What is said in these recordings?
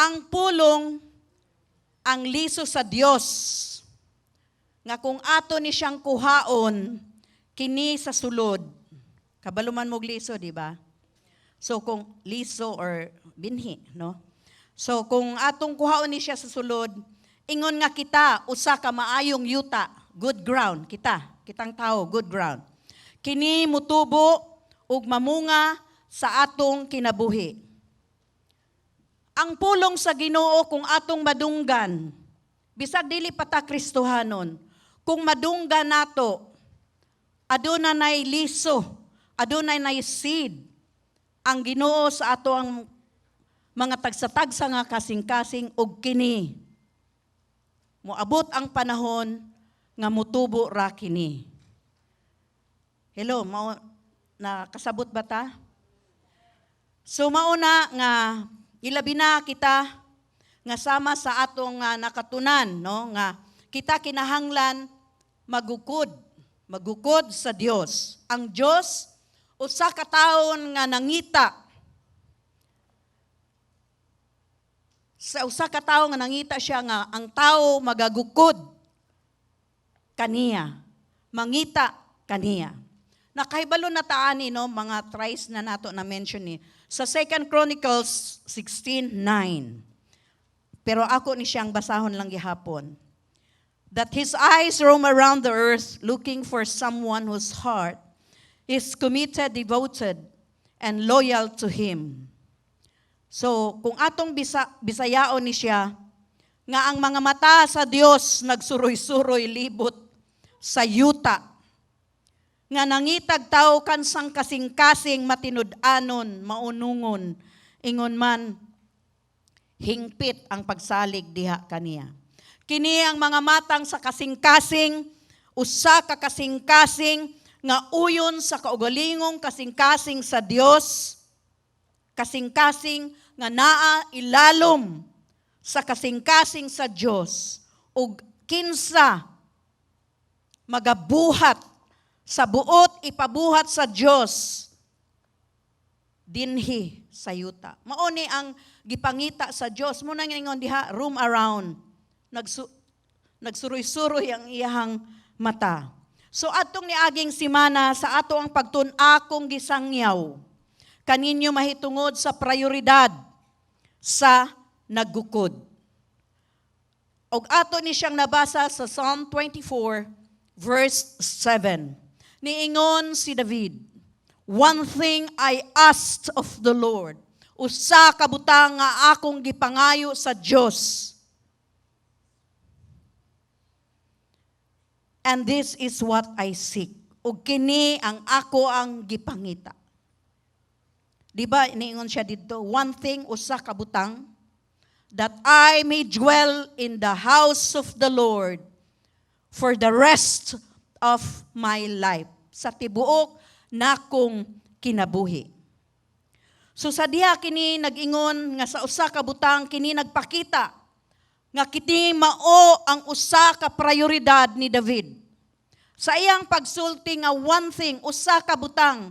Ang pulong ang liso sa Dios nga kung ato ni siyang kuhaon kini sa sulod. Kabaluman mo liso, di ba? So kung liso or binhi, no? So kung atong kuhaon ni siya sa sulod, ingon nga kita usa ka maayong yuta, good ground kitang tao, good ground. Kini mutubo ug mamunga sa atong kinabuhi. Ang pulong sa Ginoo kung atong madunggan, bisag dili pa ta Kristohanon, kung madunggan nato, aduna nay liso, aduna nay seed, ang Ginoo sa ato ang mga tagsa-tagsa nga kasing-kasing ug kini. Moabot ang panahon nga mutubo ra kini. Hello, nakasabot ba ta? So mauna nga ilabi na kita nga sama sa atong nakatunan, no, nga kita kinahanglan magukod sa Dios. Ang Dios usa ka taon nga nangita. Sa usa ka tawo nga nangita siya nga ang tao magagukod kaniya. Mangita kaniya. Nakahibalo na taani, no, mga thrice na nato na mention ni sa 2 Chronicles 16:9. Pero ako ni siyang basahon lang gihapon. That his eyes roam around the earth looking for someone whose heart is committed, devoted, and loyal to him. So, kung atong bisayaon ni siya, nga ang mga mata sa Dios nagsuroy-suroy libot sa yuta, nga nangitag tao kansang kasing-kasing matinud-anon, maunungon, ingon man, hingpit ang pagsalig diha kaniya. Kini ang mga matang sa kasing-kasing, usa ka kasing-kasing, nga uyon sa kaugalingong kasing-kasing sa Dios, kasing-kasing nga naa ilalom sa kasing-kasing sa Dios, ug kinsa magabuhat sa buot ipabuhat sa Dios dinhi sa yuta. Mao ni ang gipangita sa Dios. Mo nang ingon diha, room around. Nagsuroy-suroy ang iyang mata. So atong niaging simana sa ato ang pagtun-akong gisangyaw, kaninyo mahitungod sa prioridad sa naggukod. Og ato ni siyang nabasa sa Psalm 24 verse 7. Niingon si David, one thing I asked of the Lord, usa ka butang nga akong gipangayo sa Dios. And this is what I seek. Ug kini ang ako ang gipangita. Diba, niingon siya dito, one thing, usa ka butang, that I may dwell in the house of the Lord for the rest of my life. Sa tibuok na kong kinabuhi. So sa diha kini nag-ingon nga sa usa ka butang kini nagpakita nga kini mao ang usa ka prioridad ni David. Sa iyang pagsulti nga one thing, usa ka butang,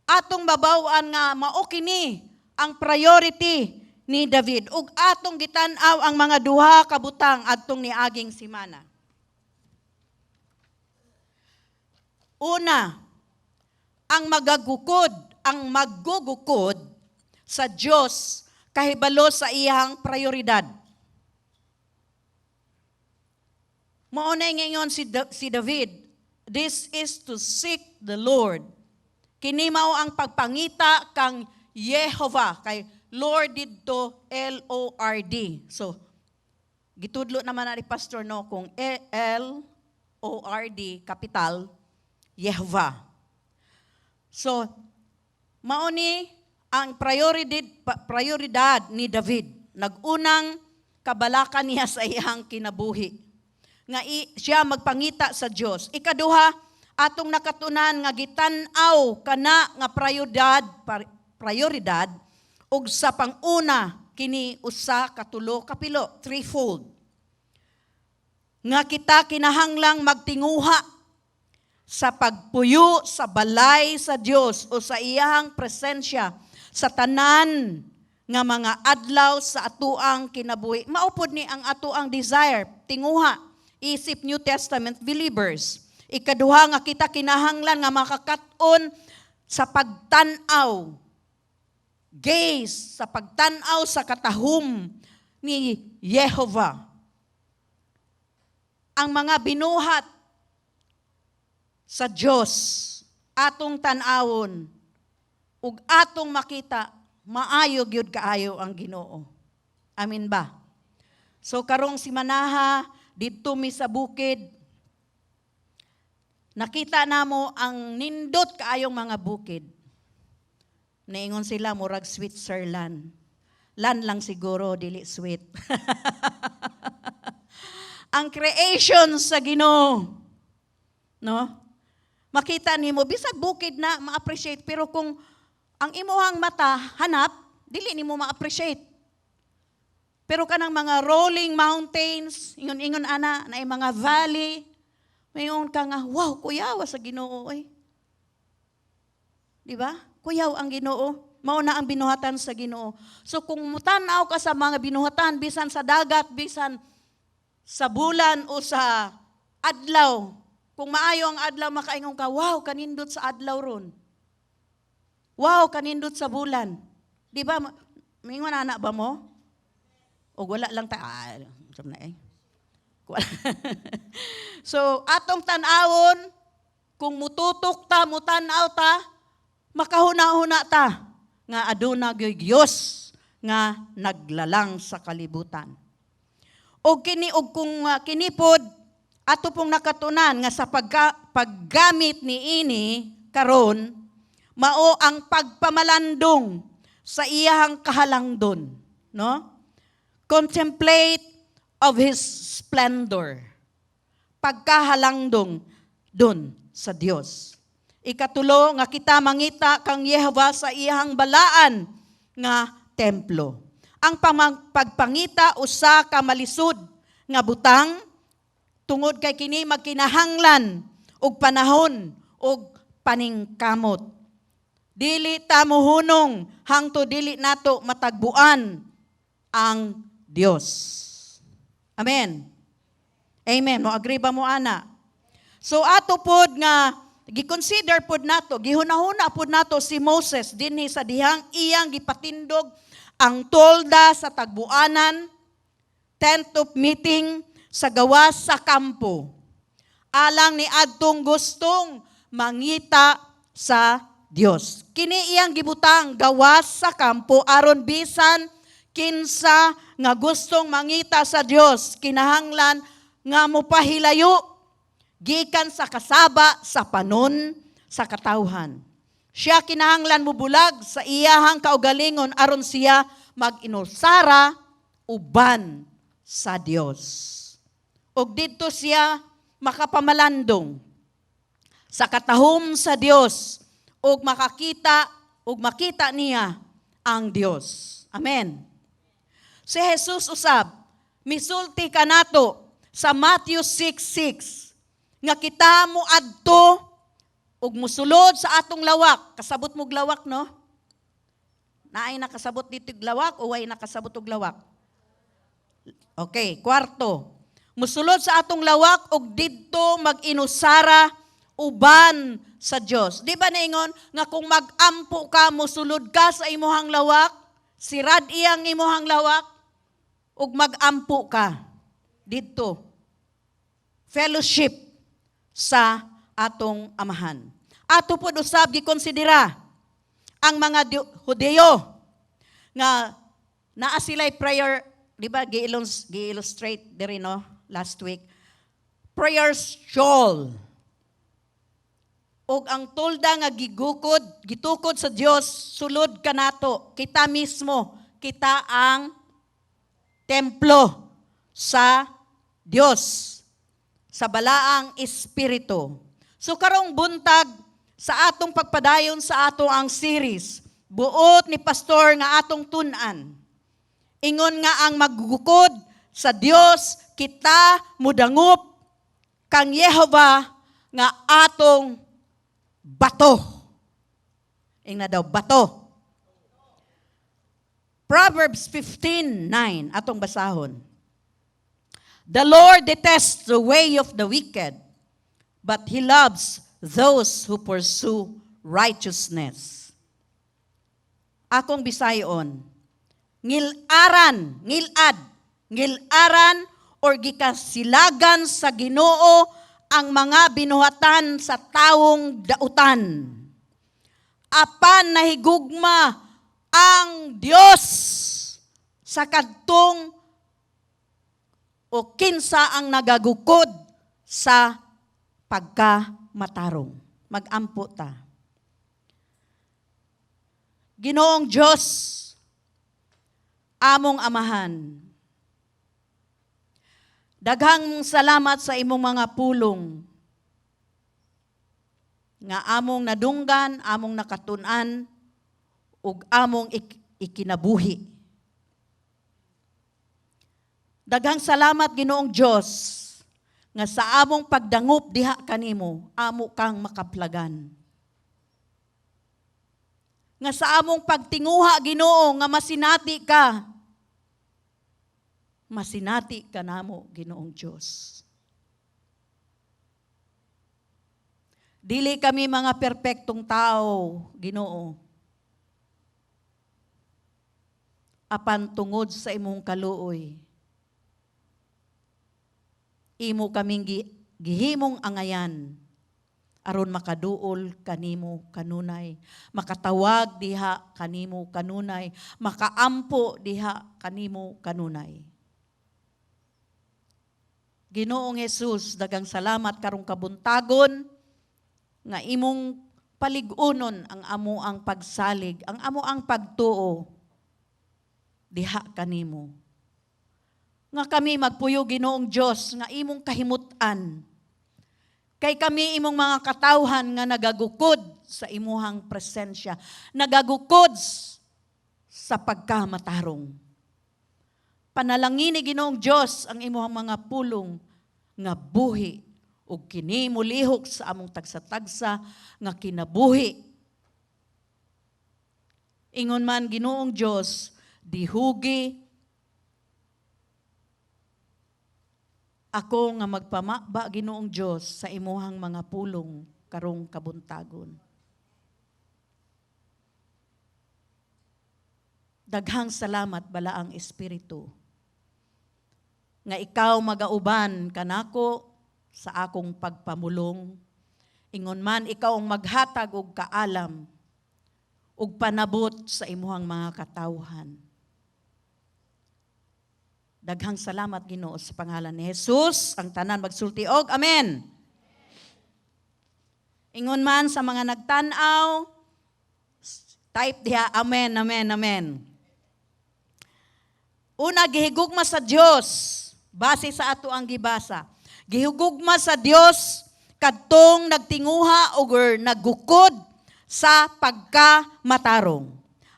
atong babaw-an nga mao kini ang priority ni David. Ug atong gitan-aw ang mga duha ka butang adtong niaging simana. Una, ang maggugukod sa Diyos kahibalo sa iyang prioridad. Mauna ngayon si David, this is to seek the Lord. Kini mao ang pagpangita kang Yehovah, kay Lord didto L-O-R-D. So, gitudlo naman na ni Pastor no, kung L-O-R-D, kapital, Yehovah. So, mauni ang prioridad ni David. Nagunang kabalakan niya sa iyang kinabuhi. Nga siya magpangita sa Dios. Ikaduha, atong nakatunan nga gitan-aw kana nga prioridad ug sa panguna kini usa katulo kapilo, threefold. Nga kita kinahanglang magtinguha sa pagpuyo sa balay sa Dios o sa iyang presensya sa tanan nga mga adlaw sa atuang kinabuhi. Maupod ni ang atuang desire, tinguha, isip New Testament believers. Ikaduha nga kita kinahanglan nga makakat-on sa pagtanaw, gaze sa pagtanaw sa katahum ni Jehovah. Ang mga binuhat sa Dios atong tan-awon ug atong makita maayo gyud kaayo ang Ginoo. Amin ba? So karong si Manaha didto mi sa bukid, nakita namo ang nindot kaayong mga bukid. Naingon sila murag Switzerland. Land lang siguro, dili sweet. Ang creation sa Ginoo. No? Makita nimo bisag bukid na ma-appreciate, pero kung ang imuhang mata hanap, dili nimo ma-appreciate. Pero kanang mga rolling mountains, ingon-ingon ana na mga valley, mayon ka nga, wow, kuyaw sa Ginoo oy. Di ba? Kuyaw ang Ginoo. Mao na ang binuhatan sa Ginoo. So kung mutanaw ka sa mga binuhatan, bisan sa dagat, bisan sa bulan o sa adlaw, kung maayo ang adlaw, makaingon ka, wow, kanindot sa adlaw ron. Wow, kanindot sa bulan. Di ba? Mingon anak ba mo? O wala lang ta. Na eh. So, atong tanawon, kung mututok ta, mutanaw ta, makahuna-huna ta, nga aduna gyoy Diyos nga naglalang sa kalibutan. O kini og kung kinipod, ato pong nakatunan nga sa paggamit ni ini karon, mao ang pagpamalandong sa iyahang kahalangdon, no? Contemplate of His splendor. Pagkahalangdong dun sa Dios. Ikatulo nga kita mangita kang Yehova sa iyahang balaan nga templo. Ang pagpangita usa ka malisud nga butang tungod kay kini magkinahanglan og panahon og paningkamot. Dili ta mohunong hangtod dili nato matagbuan ang Dios. Amen. Amen. Mo agree ba mo ana? So ato pod nga gi-consider pod nato, gihunahuna pod nato si Moses dinhi sa dihang iyang gipatindog ang tolda sa tagbuanan, tent of meeting sa gawas sa kampo. Alang ni adtong gustong mangita sa Dios. Kini iyang gibutang gawas sa kampo aron bisan kinsa nga gustong mangita sa Dios kinahanglan nga mopahilayo gikan sa kasaba sa panon sa katawhan. Siya kinahanglan mobulag sa iyahang kaugalingon aron siya mag-inusara uban sa Dios. Og didto siya makapamalandong sa katahom sa Dios ug makita niya ang Dios. Amen. Si Jesus usab misulti kanato sa Matthew 6:6 nga kita moadto ug musulod sa atong lawak. Kasabot mog lawak, no? Naay nakasabot dito lawak o way nakasabot og lawak? Okay, kwarto. Musulod sa atong lawak ug didto mag-inusara uban sa Dios. Di ba naingon nga kung mag-ampo ka, musulod ka sa imuhang lawak, sirad iyang imuhang lawak, ug mag-ampo ka didto. Fellowship sa atong amahan. Ato pod usab gikonsidera ang mga Hudyo nga naa sila'y prayer, di ba gi-illustrate diri no last week. Prayer shawl. Og ang tolda nga gitukod sa Dios sulod kanato. Kita mismo, kita ang templo sa Dios, sa balaang espiritu. So karong buntag sa atong pagpadayon sa ato ang series, buot ni pastor nga atong tun-an. Ingon nga ang maggukod sa Dios kita mudangup kang Yehova nga atong bato. Ingna daw bato. Proverbs 15:9 atong basahon. The Lord detests the way of the wicked, but He loves those who pursue righteousness. Akong bisayon, ngilaran or gikasilagan sa Ginoo ang mga binuhatan sa taong dautan. Apan nahigugma ang Dios sa kadtong o kinsa ang nagagukod sa pagkamatarong. Mag-ampo ta. Ginoong Diyos, among amahan, daghang salamat sa imong mga pulong nga among nadunggan, among nakatun-an, ug among ikinabuhi. Daghang salamat Ginoong Dios nga sa among pagdangup diha kanimo, amo kang makaplagan. Nga sa among pagtinguha Ginoo nga masinati ka namo Ginoong Dios. Dili kami mga perpektong tao, Ginoo. Apan tungod sa imong kaluoy, imo kaming gihimong angayan aron makaduol kanimo kanunay, makatawag diha kanimo kanunay, makaampo diha kanimo kanunay. Ginoong Jesus, daghang salamat karong kabuntagon nga imong paligunon ang amo ang pagsalig, ang amo ang pagtuo diha kanimo. Nga kami magpuyo Ginoong Dios nga imong kahimutan. Kay kami imong mga katawhan nga nagagukod sa imuhang presensya, nagagukod sa pagkamatarong. Panalangin ni Ginoong Dios ang imuhang mga pulong nga buhi ug kini mulihok sa among tagsa-tagsa nga kinabuhi. Ingon man Ginoong Dios, dihugi ako nga magpamaba Ginoong Dios sa imuhang mga pulong karong kabuntagon. Daghang salamat balaang Espiritu nga ikaw magauban kanako sa akong pagpamulong. Ingon man ikaw ang maghatag og kaalam ug panabot sa imuhang mga katawhan. Daghang salamat Ginoo sa pangalan ni Jesus. Ang tanan magsulti og amen. Ingon man sa mga nagtan-aw, type diha amen, amen, amen. Una, gihigugma sa Dios, base sa ato ang gibasa. Gihigugma sa Dios kadtong nagtinguha o naggukod sa pagkamatarong.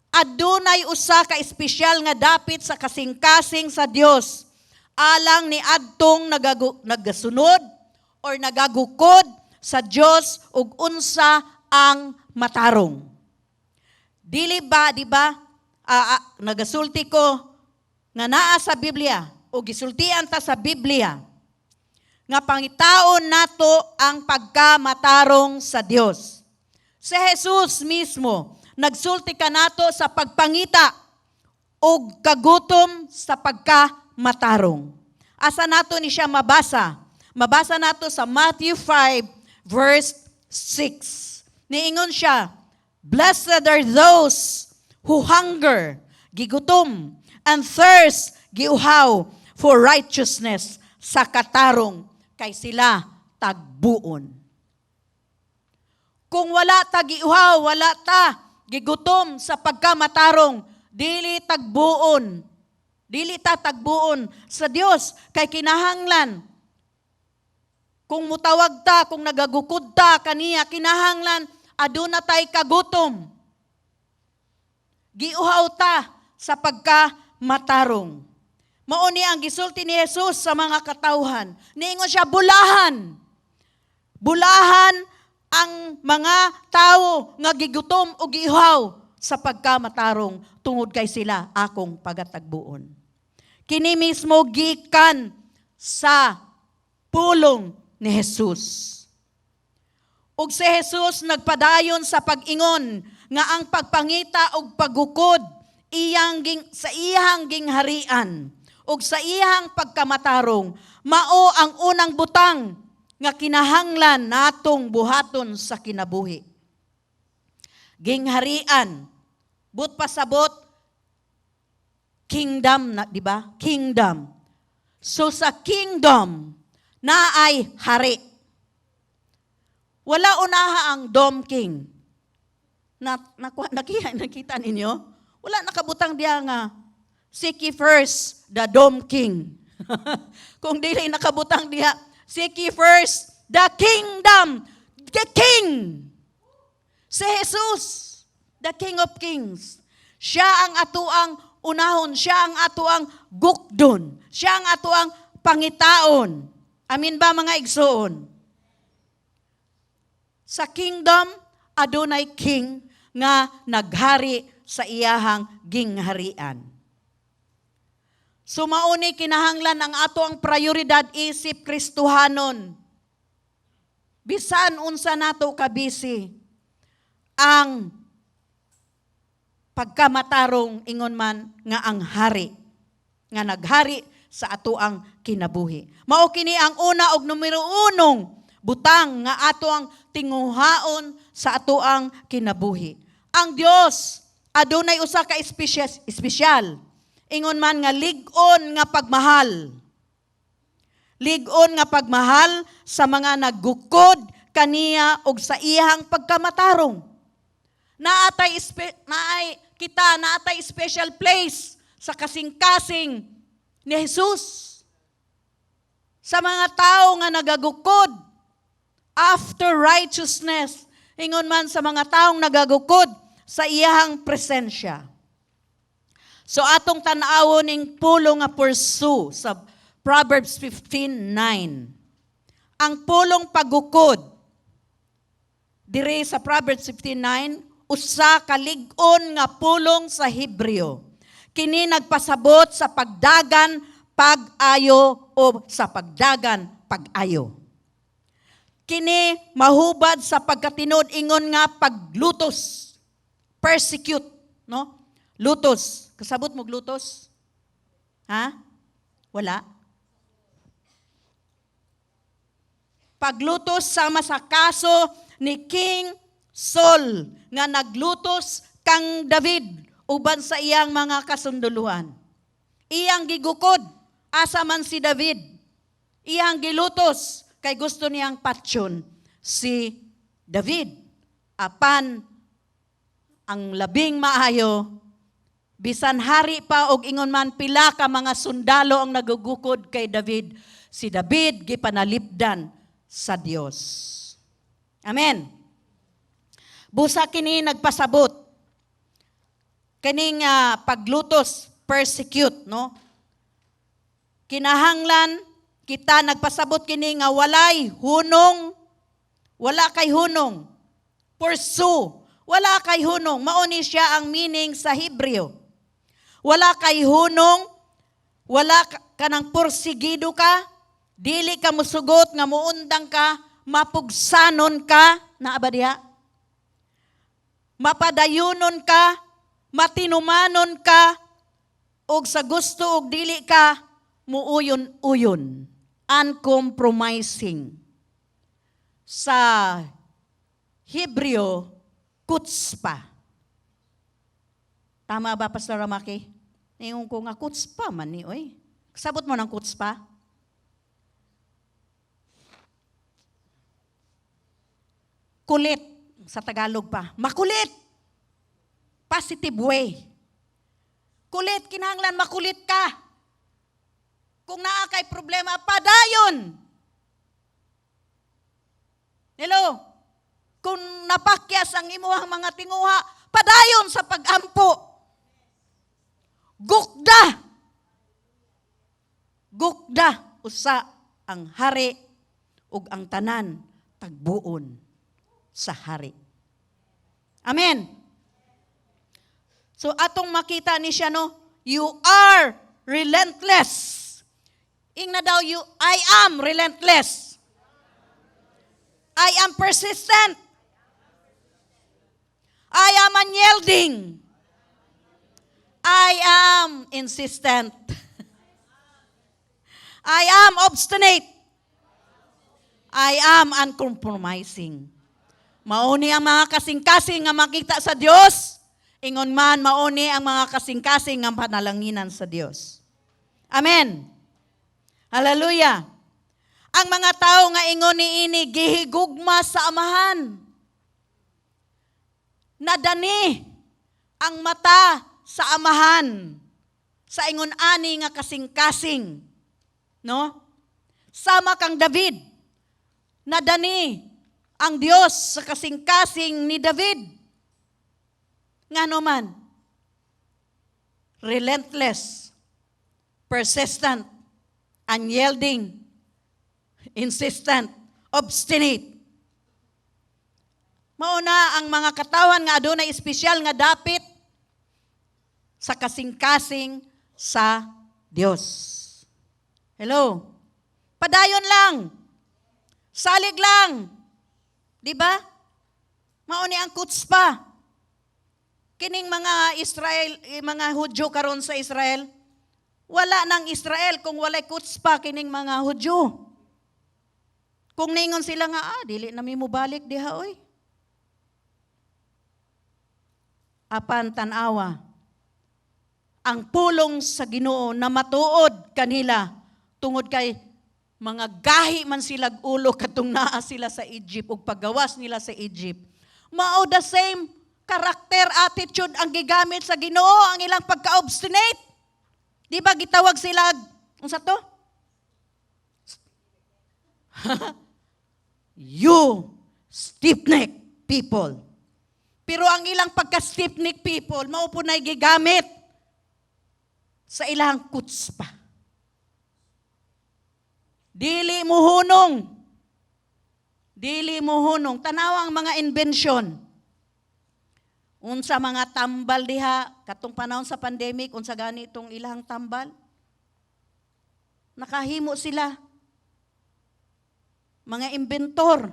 Adunay usa ka espesyal nga dapit sa kasing-kasing sa Dios alang ni adtong nagasunod or nagagukod sa Dios ug unsa ang matarong. Dili ba, di ba? Nagasulti ko nga naa sa Biblia o gisultian ta sa Biblia nga pangitaon nato ang pagkamatarong sa Dios. Si Jesus mismo nagsulti ka nato sa pagpangita o kagutom sa pagkamatarong. Asa nato ni siya mabasa? Mabasa nato sa Matthew 5 verse 6. Niingon siya, "Blessed are those who hunger, gigutom, and thirst, giuhaw, for righteousness, sa katarong, kay sila tagbuon." Kung wala ta giuhaw, wala ta gigutom sa pagkamatarong, dili tagbuon. Dili ta tagbuon sa Dios kay kinahanglan. Kung mutawag ta, kung nagagukod ta kaniya, kinahanglan aduna tay kagutom. Giuhaw ta sa pagkamatarong. Mao ni ang gisulti ni Jesus sa mga katawhan. Niingon siya, bulahan. Bulahan ang mga tao nga gigutom o giuhaw sa pagkamatarong tungod kay sila akong pagatagbuon. Kini mismo gikan sa pulong ni Jesus. Ug si Jesus nagpadayon sa pag-ingon nga ang pagpangita og paggukod sa iyang gingharian ug sa iyang pagkamatarong mao ang unang butang nga kinahanglan natong buhaton sa kinabuhi. Gingharian, but pasabot kingdom na, di ba? Kingdom. So sa kingdom na ay hari. Wala unaha ang Dom King. Nakita ninyo? Wala nakabutang diya nga, seek ye first the Dom King. Kung dili nakabutang diya, seek ye first the kingdom, the King. Si Jesus, the King of Kings. Siya ang atuang unahon, siya ang atuang gukdon, siya ang atuang pangitaon. Amin ba mga igsoon? Sa kingdom, adunay king nga naghari sa iyahang gingharian. Sumauni kinahanglan ang ato ang prioridad isip Kristohanon. Bisan unsa nato kabisi ang pagkamatarong ingon man nga ang hari nga naghari sa ato ang kinabuhi. Mao kini ang una og numero unong butang nga ato ang tinguhaon sa ato ang kinabuhi. Ang Dios adunay usa ka espesyal. Ingon man nga lig-on nga pagmahal. Lig-on nga pagmahal sa mga naggukod kaniya og sa iyang pagkamatarong. Naatay special place sa kasing-kasing ni Jesus. Sa mga tao nga nagagukod after righteousness, ingon man sa mga taong nagagukod sa iyang presensya. So atong tan-awon ning pulong nga pursue sa Proverbs 15:9. Ang pulong pagukod dire sa Proverbs 15:9 usa ka lig-on nga pulong sa Hebreo. Kini nagpasabot sa pagdagan pag-ayo o sa pagdagan pag-ayo. Kini mahubad sa pagkatinod ingon nga paglutos. Persecute, no? Lutos. Kasabot mo lutos? Ha? Wala? Paglutos sama sa kaso ni King Saul nga naglutos kang David uban sa iyang mga kasunduluhan. Iyang gigukod asa man si David. Iyang gilutos kay gusto niyang patyon si David. Apan ang labing maayo bisan hari pa og ingon man pila ka mga sundalo ang nagugukod kay David. Si David gipanalipdan sa Dios. Amen. Busa kini nagpasabot. Kining paglutos, persecute, no? Kinahanglan kita nagpasabot kini nga walay hunong, wala kay hunong. Pursue, wala kay hunong. Mao ni siya ang meaning sa Hebreo. Wala kay hunong, wala ka nang porsigido ka, dili ka musugot nga muundang ka, mapugsanon ka, naa ba diha? Mapadayunon ka, matinumanon ka, og sa gusto og dili ka, muuyon-uyon. Uncompromising. Sa Hebreo, kutspa. Tama ba, Pastor Ramaki? Ngayon ko nga, kutspa man ni, oy. Sabot mo ng kutspa? Kulit. Sa Tagalog pa. Makulit. Positive way. Kulit, kinahanglan makulit ka. Kung naa kay problema, padayon. Hello? Kung napakyas ang imuhang mga tinguha, padayon sa pag-ampo. Gukda. Gukda. Usa ang hari ug ang tanan tagbuon sa hari. Amen. So atong makita ni siya no, you are relentless. Ing na daw I am relentless. I am persistent. I am unyielding. I am insistent. I am obstinate. I am uncompromising. Mauni ang mga kasing-kasing nga makita sa Dios, ingon man mauni ang mga kasing-kasing nga panalanginan sa Dios. Amen. Hallelujah. Ang mga tao nga ingon niini gihigugma sa amahan. Nadani ang mata sa amahan. Sa ingon ani nga kasing-kasing. No? Sama kang David. Nadani ang Diyos sa kasing-kasing ni David. Ngano man? Relentless, persistent, unyielding, insistent, obstinate. Mauna ang mga katawan nga adunay espesyal nga dapit sa kasing-kasing sa Dios. Hello? Padayon lang. Salig lang. Di ba? Mauni ang kutspa. Kining mga Israel, mga Hudyo karon sa Israel, wala nang Israel kung walay kutspa kining mga Hudyo. Kung ningon sila nga, dili na mi mo balik diha oy. Apan tanawa, ang pulong sa Ginoo na matuod kanila tungod kay mga gahi man silag ulo katong naa sila sa Egypt ug paggawas nila sa Egypt. Mao the same character, attitude ang gigamit sa Ginoo, ang ilang pagka-obstinate. Di ba gitawag sila, unsa to? You stiff-necked people. Pero ang ilang pagka-stiff-necked people, mao po na gigamit sa ilang kutspa. Dili mo hunong. Dili mo hunong. Tanawa ang mga invention. Unsa mga tambal diha, katong panahon sa pandemic, unsa gani itong ilang tambal? Nakahimo sila. Mga inventor.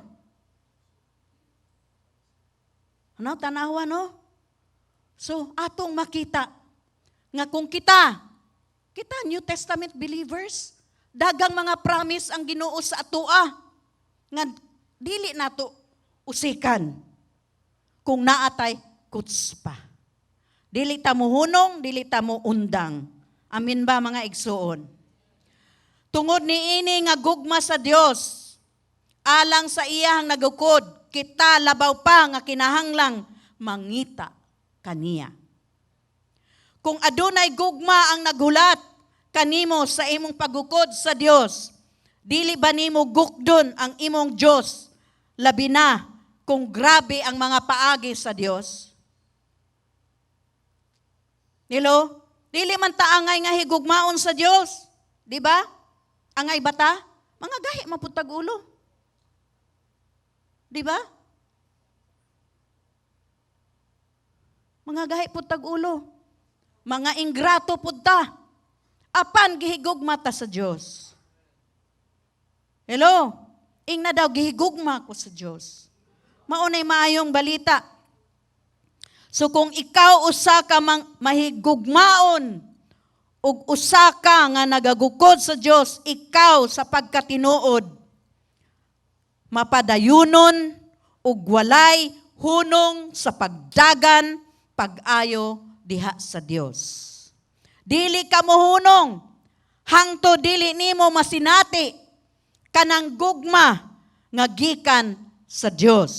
Ano, tanawa no? So, atong makita, nga kung kita New Testament believers, dagang mga promise ang Ginoo sa atoa, nga dili nato usikan kung naatay kutspa. Dili ta mo hunong, dili ta mo undang. Amin ba mga igsuon? Tungod niini nga gugma sa Dios, alang sa iyang nagukod, kita labaw pa nga kinahanglang mangita kaniya. Kung adunay gugma ang naghulat kanimo sa imong pagukod sa Dios, dili ba nimo gukdon ang imong Dios, labi na kung grabe ang mga paagi sa Dios? Hello? Dili man ta angay nga higugmaon sa Dios, di ba? Angay bata? Mga gahi maputag ulo. Di ba? Mga gahi putag ulo. Mga ingrato pud ta. Apan gihigugma ta sa Dios. Hello? Ing na daw gihigugma ko sa Dios. Maunay maayong balita. So kung ikaw usa ka mahigugmaon ug usa ka nga nagagukod sa Dios, ikaw sa pagkatinuod mapadayunon ug walay hunong sa pagdagan pag-ayo diha sa Dios. Dili ka mohunong hangto dili nimo masinati kanang gugma nga gikan sa Dios.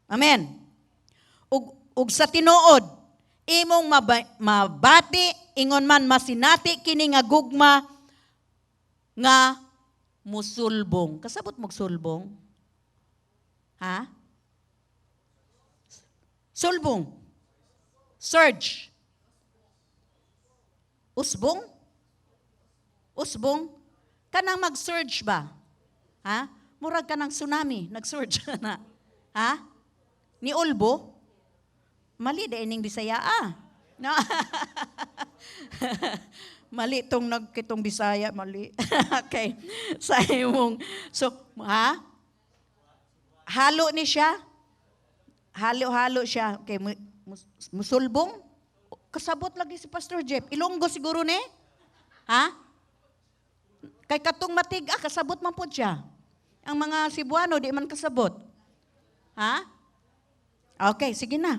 Amen. Ug sa tinuod imong mabati ingon man masinati kini nga gugma nga musulbong. Kasabot magsulbong? Ha? Sulbong. Surge. Usbong? Usbong? Kanang mag-surge ba? Ha? Murag ka ng tsunami, nag-surge na. Ha? Ni Ulbo? Mali da ining Bisaya No? Mali tong nagkitong Bisaya, mali. Okay. Sa imong, so, halo ni siya? Halo-halo siya. Okay, musulbong? Kasabot lagi si Pastor Jeff. Ilonggo siguro ni? Ha? Kay katong matiga, kasabot man po siya. Ang mga Cebuano, di man kasabot. Ha? Okay, sige na.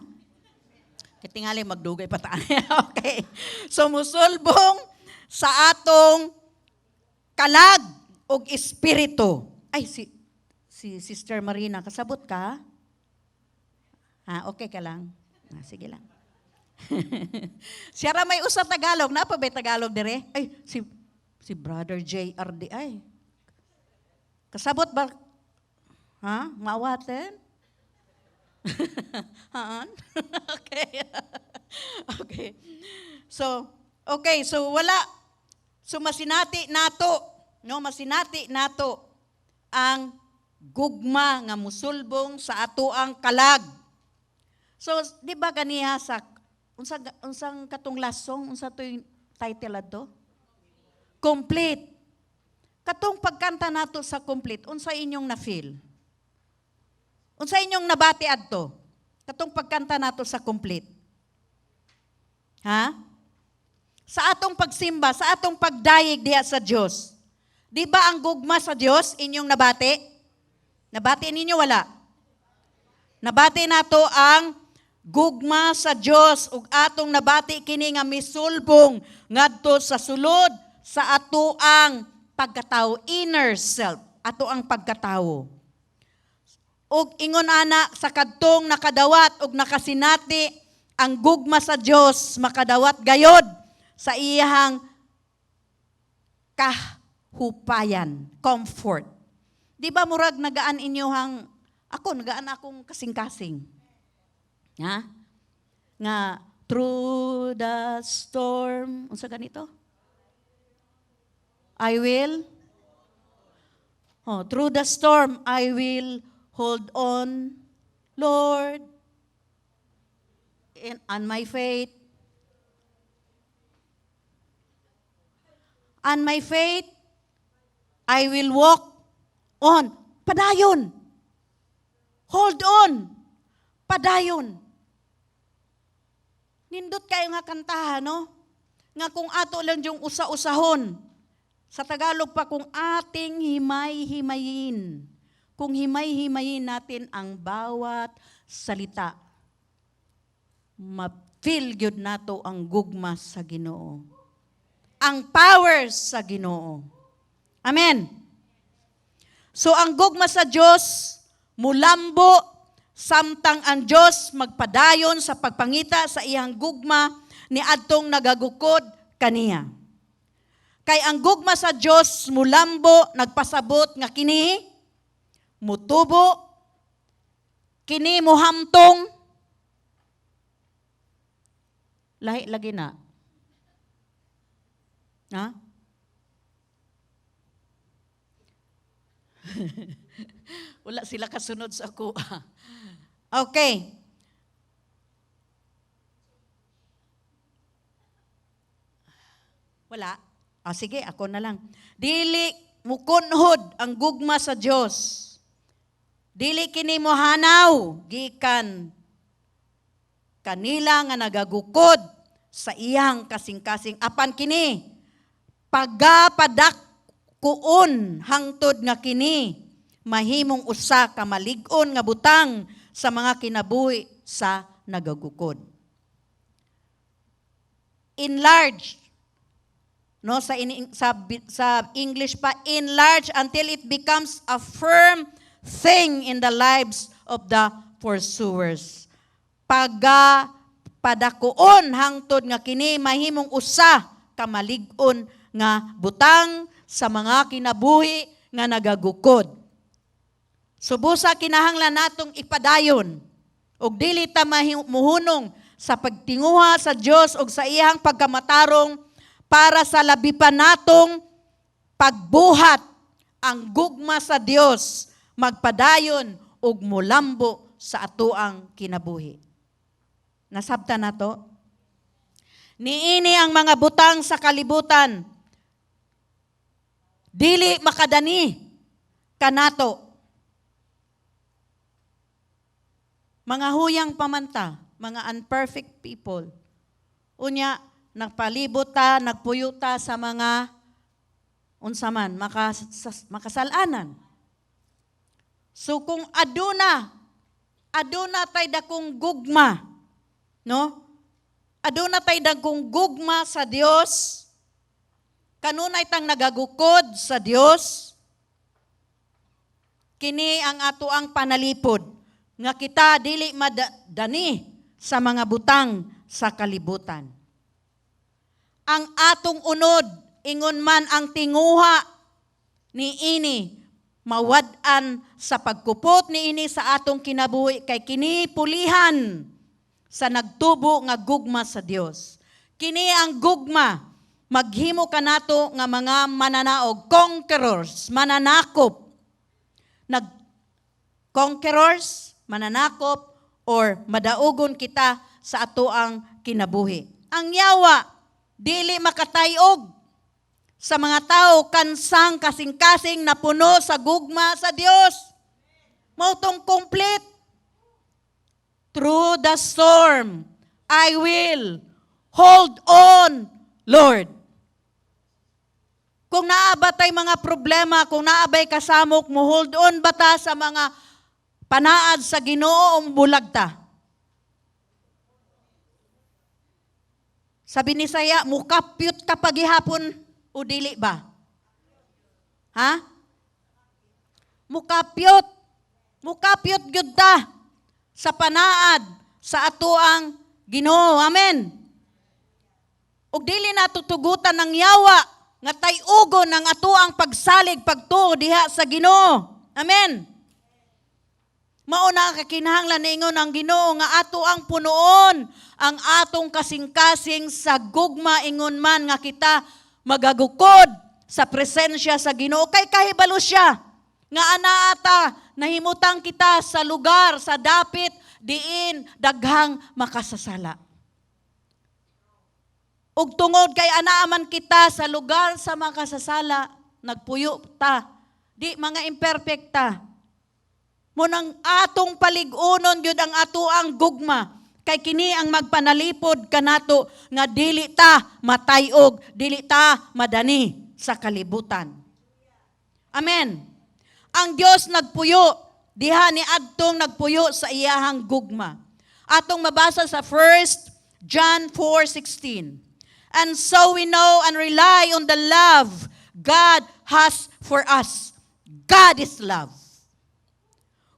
Kitingali magdugay pa tayo. Okay. So musulbong sa atong kalag og espiritu. Ay, si Sister Marina, kasabot ka? Okay ka lang? Sige lang. Siya ra may usa Tagalog. Napa ba Tagalog dire? Ay, si Brother JRD. Ay, kasabot ba? Maawaten? Okay. Okay. So wala. So masinati nato ang gugma nga musulbong sa ato ang kalag. So di ba ganiha sa unsang katong last song, unsa toy title adto? Complete. Katong pagkanta nato sa complete, unsa inyong na-feel? Unsa inyong nabati adto? Katong pagkanta nato sa complete. Sa atong pagsimba, sa atong pagdayeg diha sa Dios. Di ba ang gugma sa Dios inyong nabati? Nabati ninyo wala? Nabati nato ang gugma sa Dios ug atong nabati kini nga misulbong ngadto sa sulod sa ato ang pagkatawo, inner self, ato ang pagkatawo. Ug ingon ana sa kadtong nakadawat ug nakasinati ang gugma sa Dios makadawat gayod sa iyang kahupayan, comfort. Di ba murag nagaan inyohang nagaan akong kasing-kasing. Nga through the storm, unsa ganito? Through the storm I will hold on, Lord, on my faith. On my faith, I will walk on. Padayon. Hold on. Padayon. Nindot kayo nga kantahan, no? Nga kung ato lang yung usa-usahon. Sa Tagalog pa, kung ating himay-himayin. Kung himay-himayin natin ang bawat salita, ma-feel gyud nato ang gugma sa Ginoo. Ang power sa Ginoo. Amen. So ang gugma sa Dios mulambo samtang ang Dios magpadayon sa pagpangita sa iyang gugma ni adtong nagagukod kaniya. Kay ang gugma sa Dios mulambo nagpasabot nga kini mutubo, kini muhamtong, lahi lagi na. Wala sila kasunod sa ako. Okay. Wala? Sige, ako na lang. Dili mukunhod ang gugma sa Dios. Dili kini mohanaw gikan kanila nga nagagukod sa iyang kasing-kasing apan kini pagapadakkuon hangtod nga kini mahimong usa ka malig-on nga butang sa mga kinabuhi sa nagagukod. Enlarge, no, sa English pa, enlarge until it becomes a firm thing in the lives of the pursuers. Padakuon hangtod nga kini mahimong usa ka malig-on nga butang sa mga kinabuhi nga nagagukod. Subusa kinahanglan natong ipadayon ug dili ta muhunong sa pagtinguha sa Dios ug sa iyang pagkamatarong para sa labi pa natong pagbuhat ang gugma sa Dios magpadayon ug mulambo sa atoang kinabuhi. Nasabta na to? Niini ang mga butang sa kalibutan. Dili makadani kanato. Mga huyang pamanta, mga unperfect people. Unya, nagpalibot ta, nagpuyo ta sa mga unsaman, makasalanan. So kung aduna tay dakong gugma, no? Aduna tay dakong gugma sa Dios. Kanunay tang nagagukod sa Dios. Kini ang ato ang panalipod nga kita dili madani sa mga butang sa kalibutan. Ang atong unod ingon man ang tinguha niini mawad-an sa pagkupot niini sa atong kinabuhi kay kini pulihan sa nagtubo nga gugma sa Dios. Kini ang gugma maghimo kanato nga mga mananaog, conquerors, mananakop. Conquerors, mananakop, or madaugon kita sa ato ang kinabuhi. Ang yawa, dili makatayog sa mga tao kansang kasing-kasing na puno sa gugma sa Dios. Mautong complete. Through the storm, I will hold on, Lord. Kung naabatay mga problema, kung naabay kasamok, mo hold on ba ta sa mga panaad sa Ginoo o bulag ta? Sabi ni Saya, mukapyot ka pagihapon o dili ba? Ha? Mukapyot. Mukapyot gyud ta sa panaad sa atoang Ginoo. Amen. Ug dili natutugutan ng yawa nga tay-ugon ng atoang pagsalig pagtuo diha sa Ginoo. Amen. Mao na kakinahanglan ningon ang Ginoo nga ato ang punuon ang atong kasing-kasing sa gugma ingon man nga kita magagukod sa presensya sa Ginoo kay kahibalo siya nga anaata nahimutang kita sa lugar sa dapit diin daghang makasasala. Ug tungod kay anaaman kita sa lugar sa makasasala, nagpuyo ta. Di mga imperfect ta. Munang atong paligunon gyud ang ato ang gugma. Kay kini ang magpanalipod kanato nga dili ta matayog, dili ta madani sa kalibutan. Amen. Ang Dios nagpuyo, diha ni adtong nagpuyo sa iyahang gugma. Atong mabasa sa 1 John 4:16. And so we know and rely on the love God has for us. God is love.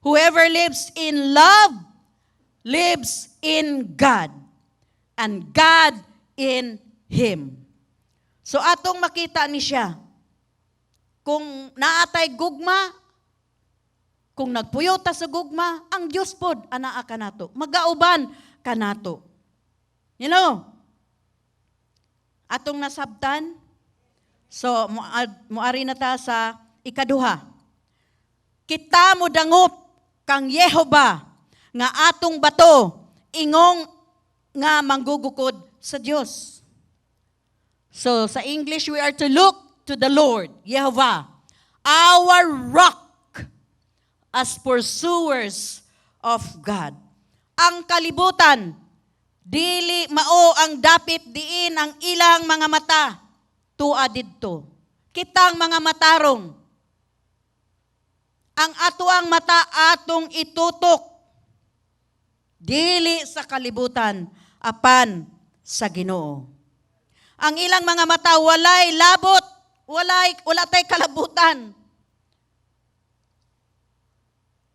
Whoever lives in love lives in God, and God in him. So atong makita ni siya, kung naatay gugma, kung nagpuyo ta sa gugma, ang Diyos pod anaa kanato, magauban kanato. You know, atong nasabtan, so muari na ta sa ikaduha. Kita mo dangup kang Yehova nga atong bato, ingong nga manggugukod sa Dios. So sa English, we are to look to the Lord, Yehovah, our rock, as pursuers of God. Ang kalibutan, dili mao ang dapit diin ang ilang mga mata tua didto. Kitang mga matarong, ang atuang mata atong itutok dili sa kalibutan apan sa Ginoo. Ang ilang mga mata walay labot, wala tay kalabutan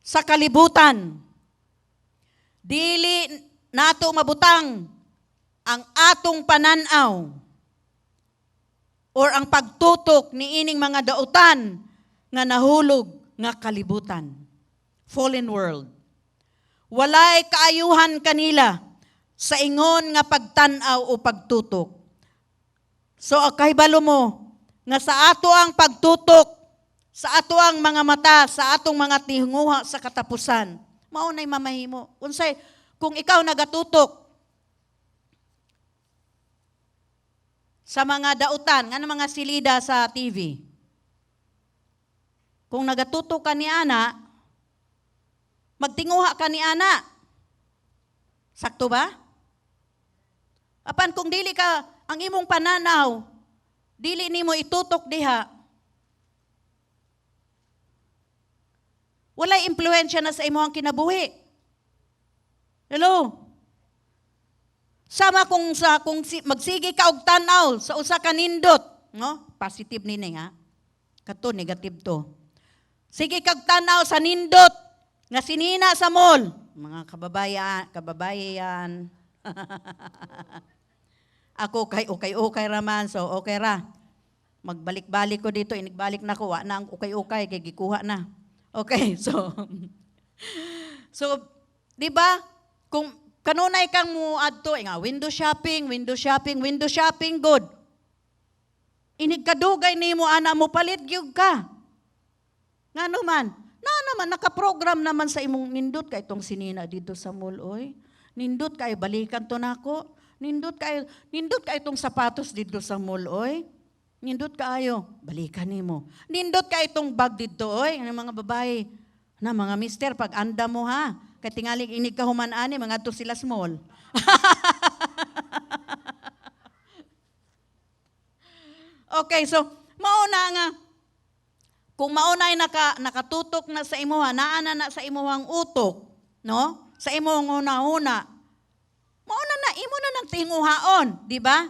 sa kalibutan. Dili nato mabutang ang atong pananaw or ang pagtutok ni ining mga dautan nga nahulog nga kalibutan. Fallen world. Walay kaayuhan kanila sa ingon nga pagtanaw o pagtutok. So kahibalo mo nga sa ato ang pagtutok, sa ato ang mga mata, sa atong mga tinguha sa katapusan, mao nay mamahimo. Unsay kung ikaw nagatutok sa mga dautan, nga mga silida sa TV. Kung nagatuto ka ni ana, magtinguha ka ni ana. Sakto ba? Apan kung dili ka, ang imong pananaw, dili nimo itutok diha, walay impluensya na sa imong kinabuhi. Hello? Sama kung magsige ka og tanaw sa usa ka nindot, no? Positive nini ha. Kato negative to. Sige kag tanaw sa nindot nga sinina sa mall, mga kababayan. Ako kay okay raman, so okay ra. Magbalik-balik ko dito, inigbalik na ko, wa na ang okay kay gikuha na. Okay, so di ba? Kung kanunay kang mo adto nga window shopping good. Inig kadugay nimo ana mo palit gyud ka. Ngano man? Naman naka-program naman sa imong nindot kay itong sinina dito sa mall oy. Nindot kay balikan to nako. Nindot kay itong sapatos dito sa mall oy. Nindot kaayo, balikan nimo. Nindot kay itong bag dito oy, ang mga babae. Na mga mister pag anda mo ha. Kay tingali inig ka human-ani mga to sila small. Okay, so mauna nga kung maunay nakatutok na sa imuha, naana na sa imuhang utok, no? Sa imong una-una. Mauna na imo na nang tinguhaon, di ba?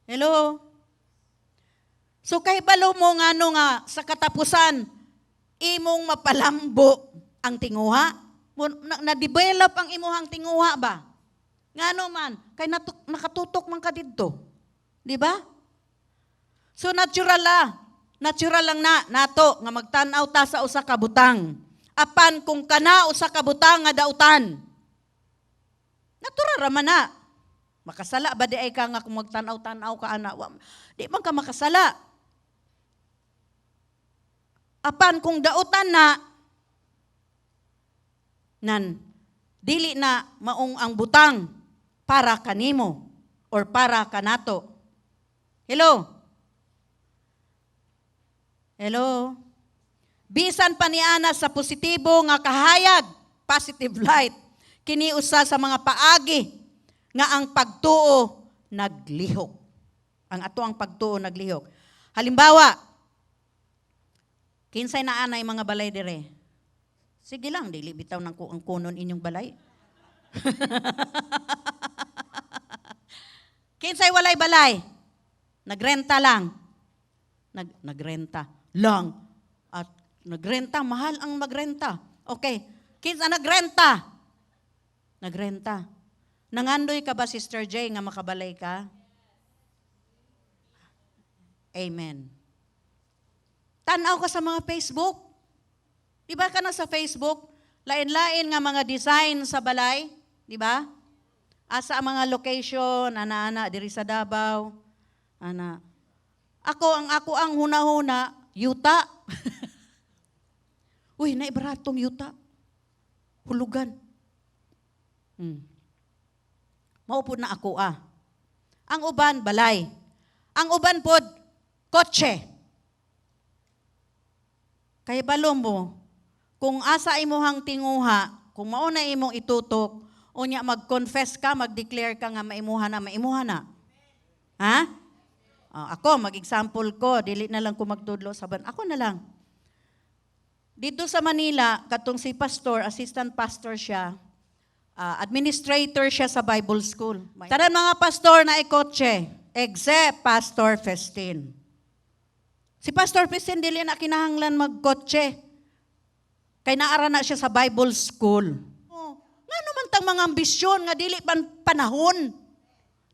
Hello. So kay balo mo nga sa katapusan imong mapalambo ang tinguha, na-develop ang imuhang tinguha ba? Ngano man, kay nakatutok man ka didto. Di ba? So natural lang nato nga magtan-aw ta sa usa ka butang. Apan kung kana usa ka butang nga dautan. Natural ra man na. Makasala ba di ay ka nga kung magtan-aw ka ana? Di man ka makasala. Apan kung dautan na dili na maong ang butang para kanimo or para kanato. Hello? Hello? Bisan pa ni ana sa positibo nga kahayag, positive light, kini usa sa mga paagi nga ang pagtuo naglihok. Ang ato ang pagtuo naglihok. Halimbawa, kinsay na anay mga balay dire? Sige lang, dili bitaw ng ang kunon inyong balay. Kinsay walay balay? Nagrenta lang. Nagrenta lang. At nagrenta, mahal ang magrenta. Okay. Kinsa nagrenta? Nagrenta. Nangandoy ka ba, Sister J, nga makabalay ka? Amen. Tanaw ka sa mga Facebook. Di ba ka na sa Facebook? Lain-lain nga mga design sa balay. Di ba? Asa ang mga location, ana-ana, diri sa Davao. Ana. Ako ang huna-huna, yuta. Uy, naibaratong yuta. Hulugan. Maupod na ako Ang uban, balay. Ang uban pod, kotse. Kay balo mo, kung asa imuhang tinguha, kung mauna imong itutok, unya mag-confess ka, mag-declare ka nga maimuha na. Ha? Ako, mag-example ko, dili na lang ko magtudlo saban. Ako na lang. Dito sa Manila, katong si pastor, assistant pastor siya, administrator siya sa Bible School. Tanan mga pastor na ikotse, except Pastor Festin. Si Pastor Festin, dili na kinahanglan magkotse. Kay naara na siya sa Bible School. Nga naman tang mga ambisyon, nga dili panahon.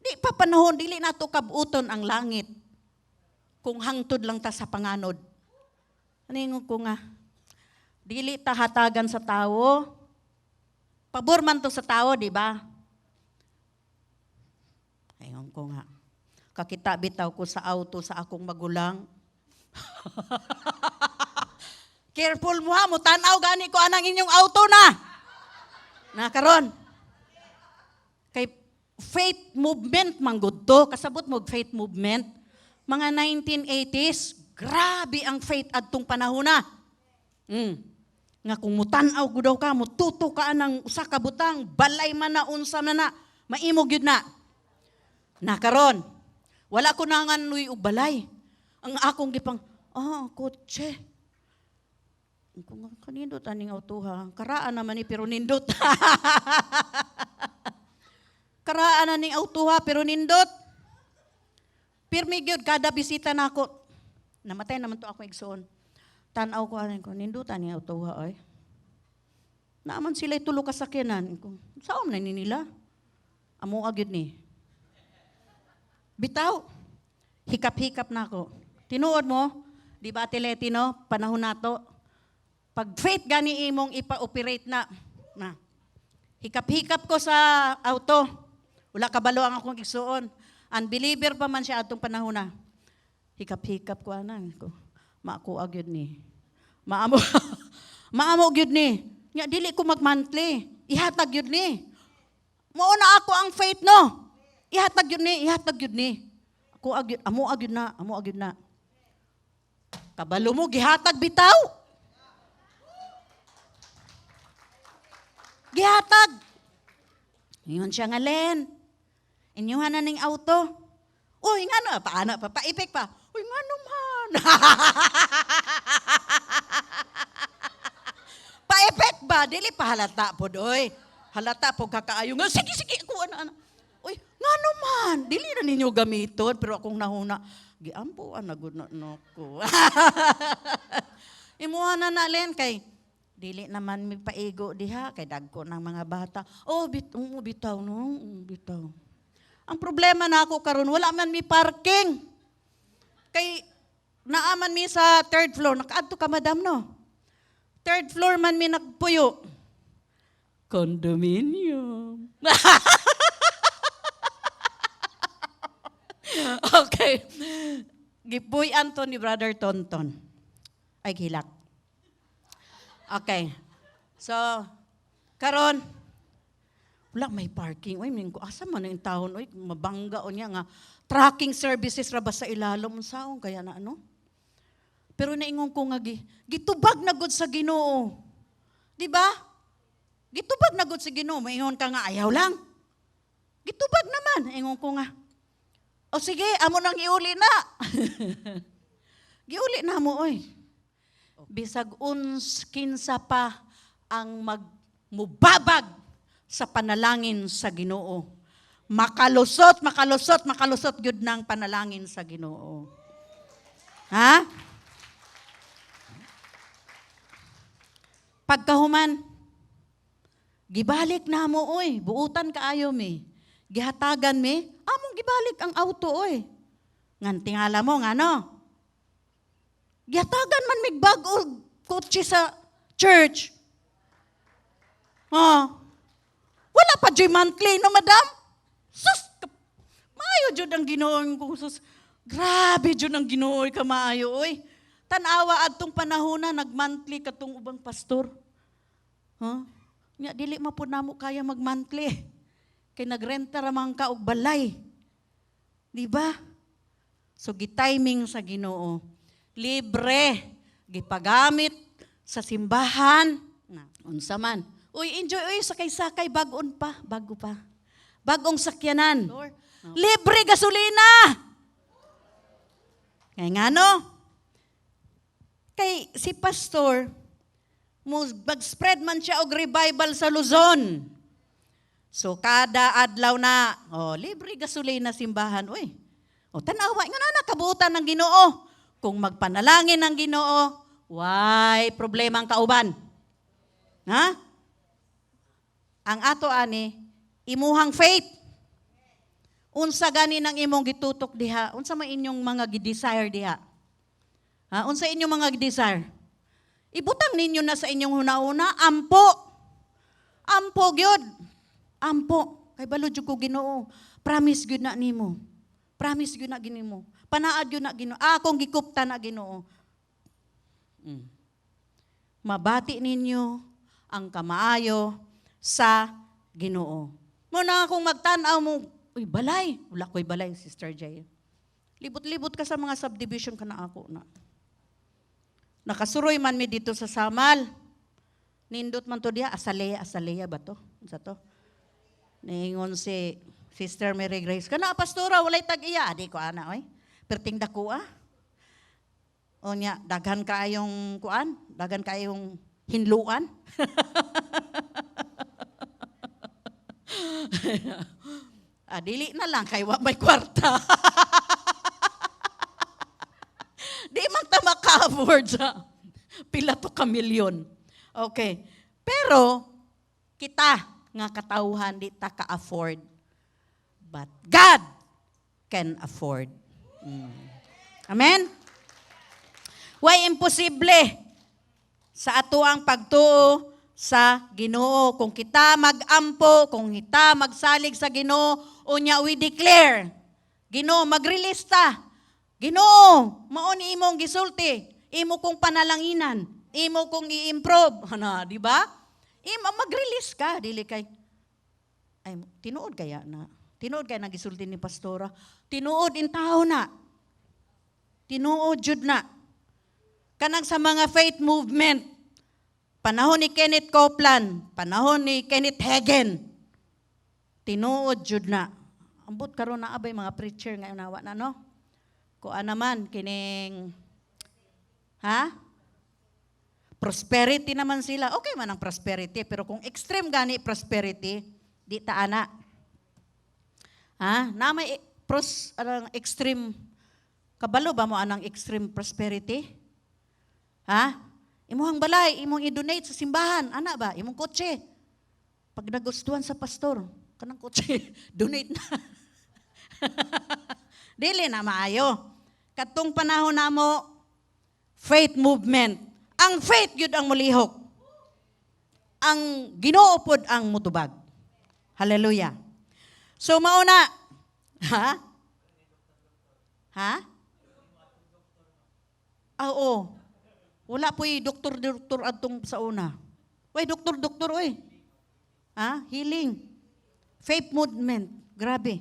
Di pa panahon, dili na to kabuton ang langit. Kung hangtod lang ta sa panganod. Aningon ko nga, dili ta hatagan sa tao. Pabor man to sa tao, di ba? Ayon ko nga, kakita bitaw ko sa auto sa akong magulang. Careful mo ha, mutanaw gani ko anang inyong auto na. Na karon. Kay faith movement manggod to. Kasabot mo faith movement. Mga 1980s, grabe ang faith adtong panahon na. Nga kung mutanaw ko daw ka, mututo ka ng usa ka butang, balay man na, unsa man na, maimog yun na. Nakaron, wala ko na nga nuy og balay. Ang akong gipang, kotse. Kung kanindot aning autoha, karaan naman ni pero nindot. Karaan na ning autoha pero nindot. Pirmi gyud kada bisita nako. Namatay naman to ako igsoon. Tanaw ko aning ko nindutan ni autoha ay. Naaman sila tulo ka sakyanan ko. Saan na ni nila? Amo agyud ni. Bitaw. Hikap-hikap nako. Tinuod mo, di ba Ate no? Panahon nato. Pag faith gani imong ipa-operate na. Hikap-hikap ko sa auto. Wala kabalo ang akong igsuon. Unbeliever pa man siya atong panahon na. Hikap-hikap ko anan ko. Maako agyud ni. Maamo gyud ni. Nya dili ko mag-monthly. Ihatag gyud ni. Mao na ako ang faith no. Ihatag gyud ni. Ako agyud, amo agyud na. Kabalo mo gihatag bitaw. Gihatag. Ingon siya nga Len. Inyuhan na ning auto. Uy, nga no, paana pa, paipik pa. Uy, nga naman. Paipik ba? Dili pa halata po, doy. Halata po kakaayo nga. Sige, ako, ano. Uy, nga naman. Dili na ninyo gamiton, pero akong nahuna. Giampo, nagod na ko. Imuha na Len, kay dili naman may paigo diha, kay dagko ng mga bata. Bitaw, no? Bitaw. Ang problema na ako karon wala man mi parking. Kay naaman mi sa third floor. Nakaadto ka madam no? Third floor man mi nagpuyo. Condominium. Okay. Gipuy-an to ni Brother Tonton. Ay hilak. Okay. So, karon wala may parking. Uy, mingko, asa man ang taon? Uy, mabangga o niya nga. Tracking services ra ba sa ilalom? Saong kaya na ano? Pero naingon ko nga, gitubag na gud sa Ginoo. Di ba? Gitubag na gud sa Ginoo. Maingon ka nga, ayaw lang. Gitubag naman. Ingon ko nga, o sige, amo nang iuli na. Giuli na mo, oy. Bisag kinsa pa ang mubabag sa panalangin sa Ginoo. Makalusot gyud ng panalangin sa Ginoo. Ha? Pagkahuman, gibalik na mo, oy. Buutan kaayo mi. Gihatagan mi, among gibalik ang auto, oy. Ngan tingala mo, nga no? Gihatagan man mig bag-o kotse sa church. Wala pa dyan monthly, no, madam? Sus, maayo dyan ang Ginoo ko. Sus, grabe dyan ang Ginoo ka maayo, oy. Tanawa adtong panahon na, nag-monthly katong ubang pastor. Nya, dili mapod namo kaya mag-monthly. Kay nagrenta ramang ka og balay. Di ba? So, gitiming sa Ginoo. Libre. Gipagamit sa simbahan. Unsa man. Uy, enjoy, sakay-sakay, bago pa. Bagong sakyanan. Libre gasolina! Kaya nga no? Kay si pastor, mag-spread man siya og revival sa Luzon. So, kada adlaw na, libre gasolina simbahan. Uy, tanawa, nga na nakabutan ng Ginoo. Kung magpanalangin ng Ginoo, why problema ang kauban? Ha? Ang ato ani, imuhang faith. Unsa gani ng imong gitutok diha? Unsa man inyong mga desire diha? Ha? Unsa inyong mga desire? Ibutang ninyo na sa inyong hunahuna, ampo. Ampo gyud. Ampo. Kay balo jud ko Ginoo. Promise gyud na nimo. Promise gyud na ginimo. Panaad gyud na Ginoo. Akong gikupta na Ginoo. Mabati ninyo ang kamaayo sa Ginoo. Muna akong magtanaw mo, uy, balay. Wala ko'y balay, Sister Jay. Libot-libot ka sa mga subdivision ka na ako na. Nakasuroy man mi dito sa Samal. Nindot man to diya, Asaleya ba to? Sa to? Ningon si Sister Mary Grace, kana pastora, walay tag-iya. Adi ko ana, oy. Perting dako O niya, daghan kaayong kuan, daghan kaayong hinluan. Dili na lang, kay wa may kwarta. Di man ta maka-afford sa pila to ka milyon. Okay. Pero, kita nga katawhan di ta ka-afford. But God can afford. Amen? Way imposible sa ato ang pagtuo sa Ginoo. Kung kita mag-ampo, kung kita magsalig sa Ginoo, unya we declare, Ginoo, mag-release ta. Ginoo, mao ni imong gisulti, imo kong panalanginan, imo kong i-improve, ana, di ba? Mag-release ka, dili kay ay tinuod kaya na. Tinuod kaya na gisulti ni pastora. Tinuod in tao na. Tinuod jud na. Kanang sa mga faith movement, panahon ni Kenneth Copeland, panahon ni Kenneth Hagin, tinuod jud na. Ambot karon na abay mga preacher ngayon nawa na no. Kuan naman kining prosperity naman sila. Okay man ang prosperity, pero kung extreme gani prosperity, di ta ana. Na may extreme kabalo ba mo anang extreme prosperity? Imuhang balay, imong i-donate sa simbahan, ana ba? Imong kotse. Pag nagustuhan sa pastor, kanang kotse, donate na. Dili na maayo. Katong panahon namo, faith movement. Ang faith yun ang mulihok. Ang Ginoo pod ang mutubag. Hallelujah. So mauna, oo. Wala po'y doktor atong sa una. Uy, doktor, uy. Healing. Faith movement. Grabe.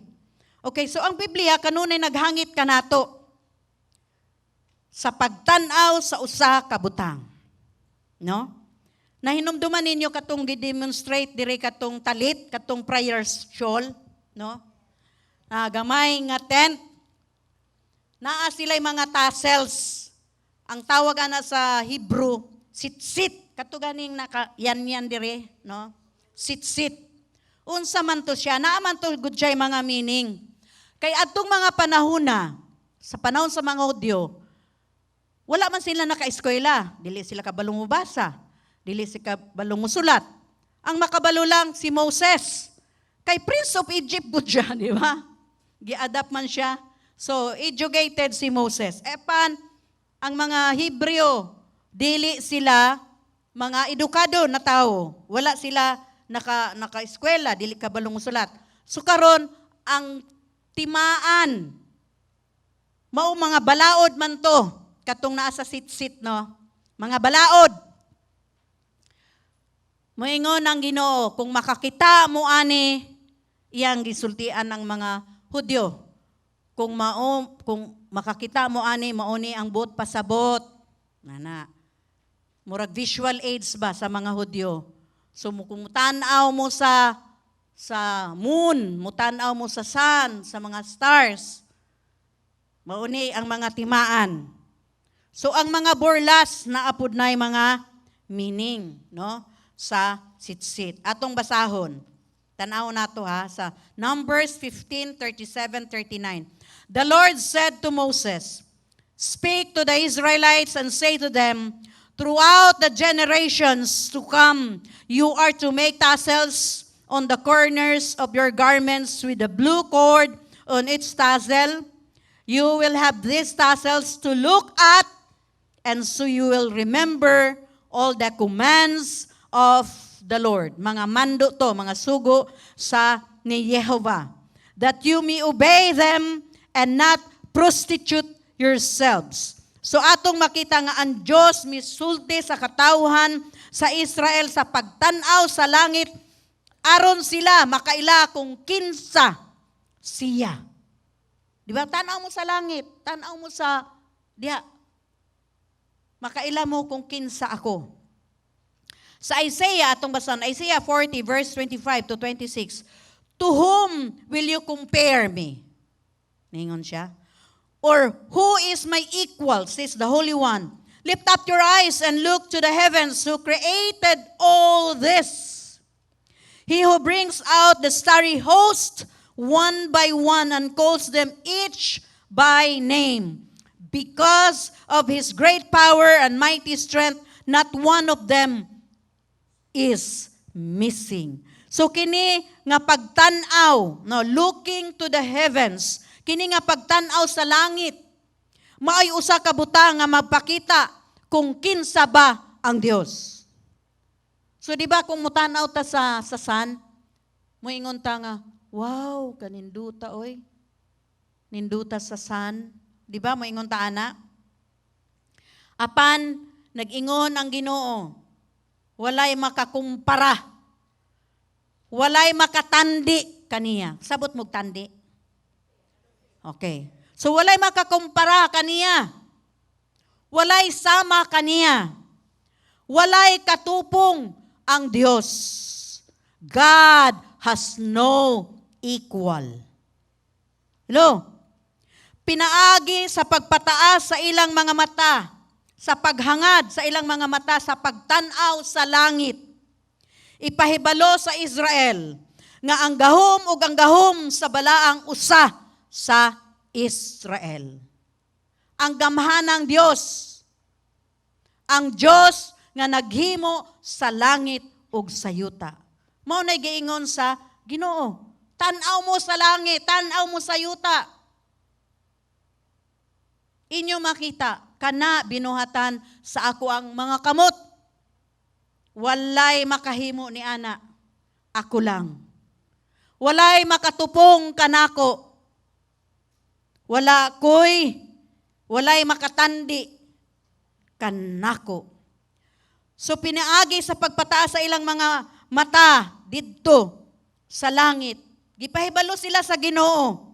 Okay, so ang Biblia, kanunay naghangit ka nato sa pagtanaw sa usa ka butang. No? Nahinumduman ninyo katong gi-demonstrate dire katong talit, katong prayer shawl, no? Gamay nga tent. Naa sila'y mga tassels. Ang tawag ana sa Hebrew, sit-sit. Kato ganing yan dire, no? Sit-sit. Unsa man to siya, naa man to good siya mga meaning. Kay atong mga panahona, sa panahon sa mga Hudyo, wala man sila naka-eskwela. Dili sila kabalong mubasa. Dili sila kabalong musulat. Ang makabalo lang si Moses. Kay Prince of Egypt po siya, di ba? Gi-adapt man siya. So, educated si Moses. Epan, ang mga Hebreo, dili sila mga edukado na tao. Wala sila naka-eskwela, dili kabalong musulat. So karon ang timaan, mao mga balaod man to, katong naa sa sit-sit, no? Mga balaod. Moingon ang Ginoo, kung makakita mo ani, iyang gisultian ng mga Hudyo. Kung makakita mo ani, mauni ang buot pasabot. Murag visual aids ba sa mga Hudyo? So kung tanaw mo sa moon, mutanaw mo sa sun, sa mga stars, mauni ang mga timaan. So ang mga borlas na apod na mga meaning, no? Sa sit-sit. Atong basahon. Tanaw nato sa Numbers 15:37-39. The Lord said to Moses, "Speak to the Israelites and say to them, throughout the generations to come, you are to make tassels on the corners of your garments with a blue cord on each tassel. You will have these tassels to look at, and so you will remember all the commands of the Lord." Mga mando to, mga sugo sa ni Jehovah. "That you may obey them and not prostitute yourselves." So atong makita nga ang Diyos misulti sa katawhan sa Israel sa pagtanaw sa langit, aron sila makaila kung kinsa siya. Di ba? Tanaw mo sa langit, tanaw mo sa diha. Makaila mo kung kinsa ako. Sa Isaiah, atong basan, Isaiah 40 verse 25 to 26, to whom will you compare me? Ningon siya. Or who is my equal, says the Holy One. Lift up your eyes and look to the heavens, who created all this. He who brings out the starry host one by one and calls them each by name. Because of his great power and mighty strength, not one of them is missing. So kini nga pagtan-aw, no, looking to the heavens, kini nga pagtan-aw sa langit, maay usa ka butang nga magpakita kung kinsa ba ang Dios. So di ba kung mutanaw ta sa sun, moingon ta nga, wow, kaninduta oy. Ninduta sa sun. Di ba moingon ta ana? Apan nag-ingon ang Ginoo, walay makakumpara. Walay makatandi kaniya. Sabot mog tandi. Okay. So walay makakumpara kaniya. Walay sama kaniya. Walay katupong ang Dios. God has no equal. Hello? Pinaagi sa pagpataas sa ilang mga mata, sa paghangad sa ilang mga mata, sa pagtanaw sa langit. Ipahibalo sa Israel nga ang gahom ug ang gahom sa balaang usa sa Israel. Ang gamhanang Dios, ang Dios nga naghimo sa langit ug sa yuta. Mao nay giingon sa Ginoo, tan-aw mo sa langit, tan-aw mo sa yuta. Inyo makita, kana binuhatan sa ako ang mga kamot. Walay makahimo ni ana, ako lang. Walay makatupong kanako. Walay makatandi kanako. So pinaagi sa pagpataas sa ilang mga mata didto sa langit. Gipahibalo sila sa Ginoo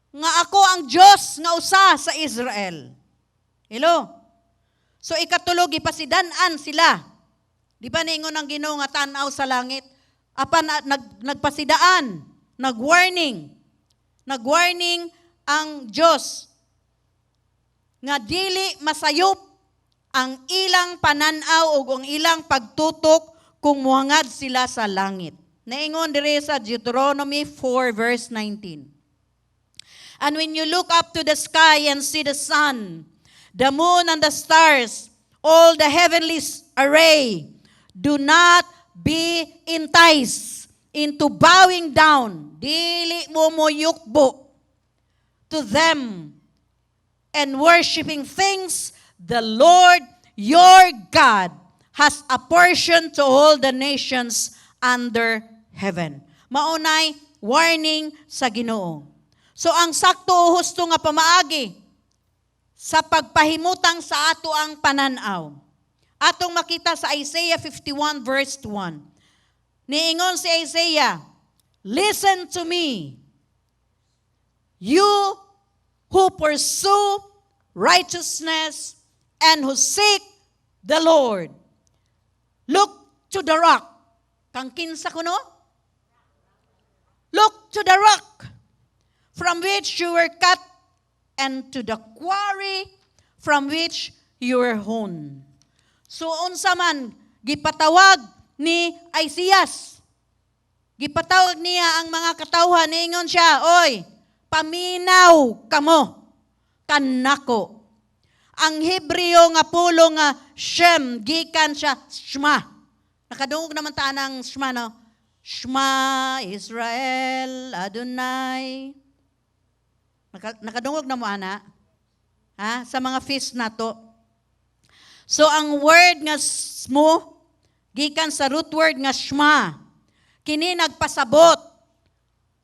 nga ako ang Dios nga usa sa Israel. Hello? So ikatulog ipasidan-an sila. Di ba ningon ang Ginoo nga tan-aw sa langit? Apan nagpasidaan, nagwarning. Nagwarning ang Dios nga dili masayop ang ilang pananaw ug ang ilang pagtutok kung muhangad sila sa langit. Naingon dire sa Deuteronomy 4 verse 19. And when you look up to the sky and see the sun, the moon and the stars, all the heavenly array, do not be enticed into bowing down. Dili mo moyukbo to them and worshiping things the Lord your God has apportioned to all the nations under heaven. Maunay warning sa Ginoo. So ang sakto o husto nga pamaagi sa pagpahimutang sa ato ang pananaw. Atong makita sa Isaiah 51 verse 1. Niingon si Isaiah, listen to me, you who pursue righteousness and who seek the Lord. Look to the rock. Kang kinsa kuno? Look to the rock from which you were cut, and to the quarry from which you were hewn. So unsa man gipatawag ni Isaias. Gipatawag niya ang mga katawhan, niingon siya, oy, paminaw kamo kanako. Ang Hebreo nga pulo nga Shem, gikan siya Shema. Nakadungog naman ta ng Shema, no? Shema Israel Adonai. Nakadungog na mo ana? Ha? Sa mga feast nato. So ang word nga smo, gikan sa root word nga Shema, kini nagpasabot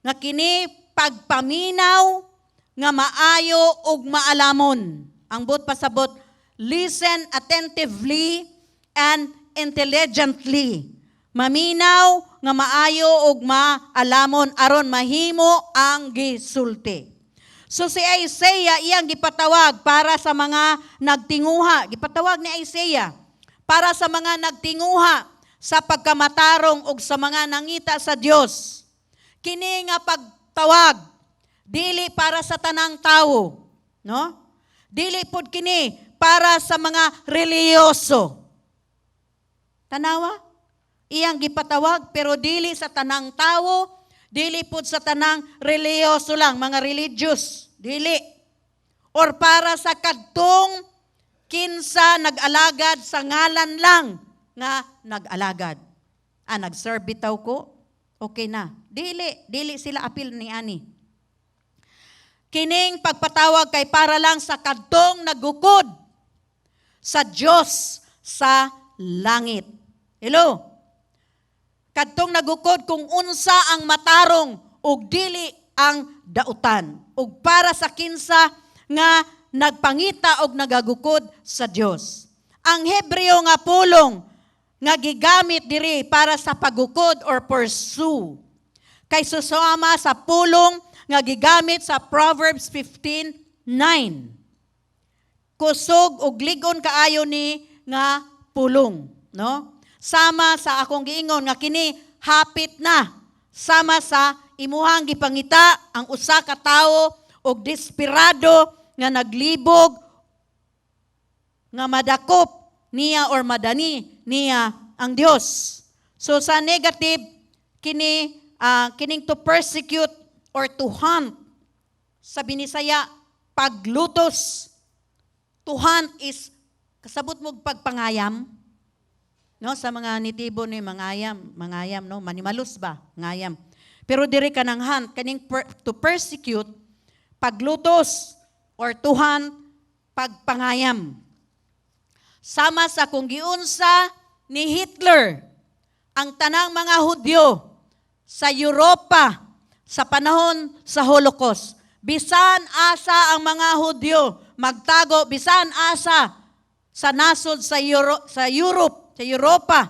nga kini pagpaminaw nga maayo ug maalamon. Ang bot pasabot, listen attentively and intelligently. Maminaw nga maayo ug maalamon aron mahimo ang gisulti. So si Isaiah iyang gipatawag para sa mga nagtinguha. Gipatawag ni Isaiah para sa mga nagtinguha sa pagkamatarong ug sa mga nangita sa Dios. Kini nga pagtawag dili para sa tanang tawo, no? Dili pod kini para sa mga reliyoso. Tanawa? Iyang gipatawag pero dili sa tanang tawo, dili pod sa tanang reliyoso lang, mga religious, dili. Or para sa kadtong kinsa nag-alagad sa ngalan lang nga nag-alagad. Nag-serve bitaw ko, okay na. Dili sila apil ni ani. Kining pagpatawag kay para lang sa kadtong nagukod sa Dios sa langit. Hello? Kadtong nagukod kung unsa ang matarong ug dili ang dautan. Ug para sa kinsa nga nagpangita og nagagukod sa Dios. Ang Hebreo nga pulong nga gigamit diri para sa pagukod or pursue. Kay susama sa pulong nga gigamit sa Proverbs 15:9. Kusog ug ligon kaayo ni nga pulong, no? Sama sa akong giingon nga kini hapit na sama sa imuhang gipangita ang usa ka tawo og desperado nga naglibog nga madakop niya or madani niya ang Dios. So sa negative kining to persecute or to hunt sa Binisaya paglutos. To hunt is kasabot mo pagpangayam. No, sa mga nitibo ni mangayam no, manimalus ba, ngayam. Pero diri ka nang hunt kaning to persecute paglutos or to hunt pagpangayam. Sama sa kung giunsa ni Hitler ang tanang mga Hudyo sa Europa sa panahon sa Holocaust. Bisan asa ang mga Hudyo magtago, bisan asa sa nasod sa Europa.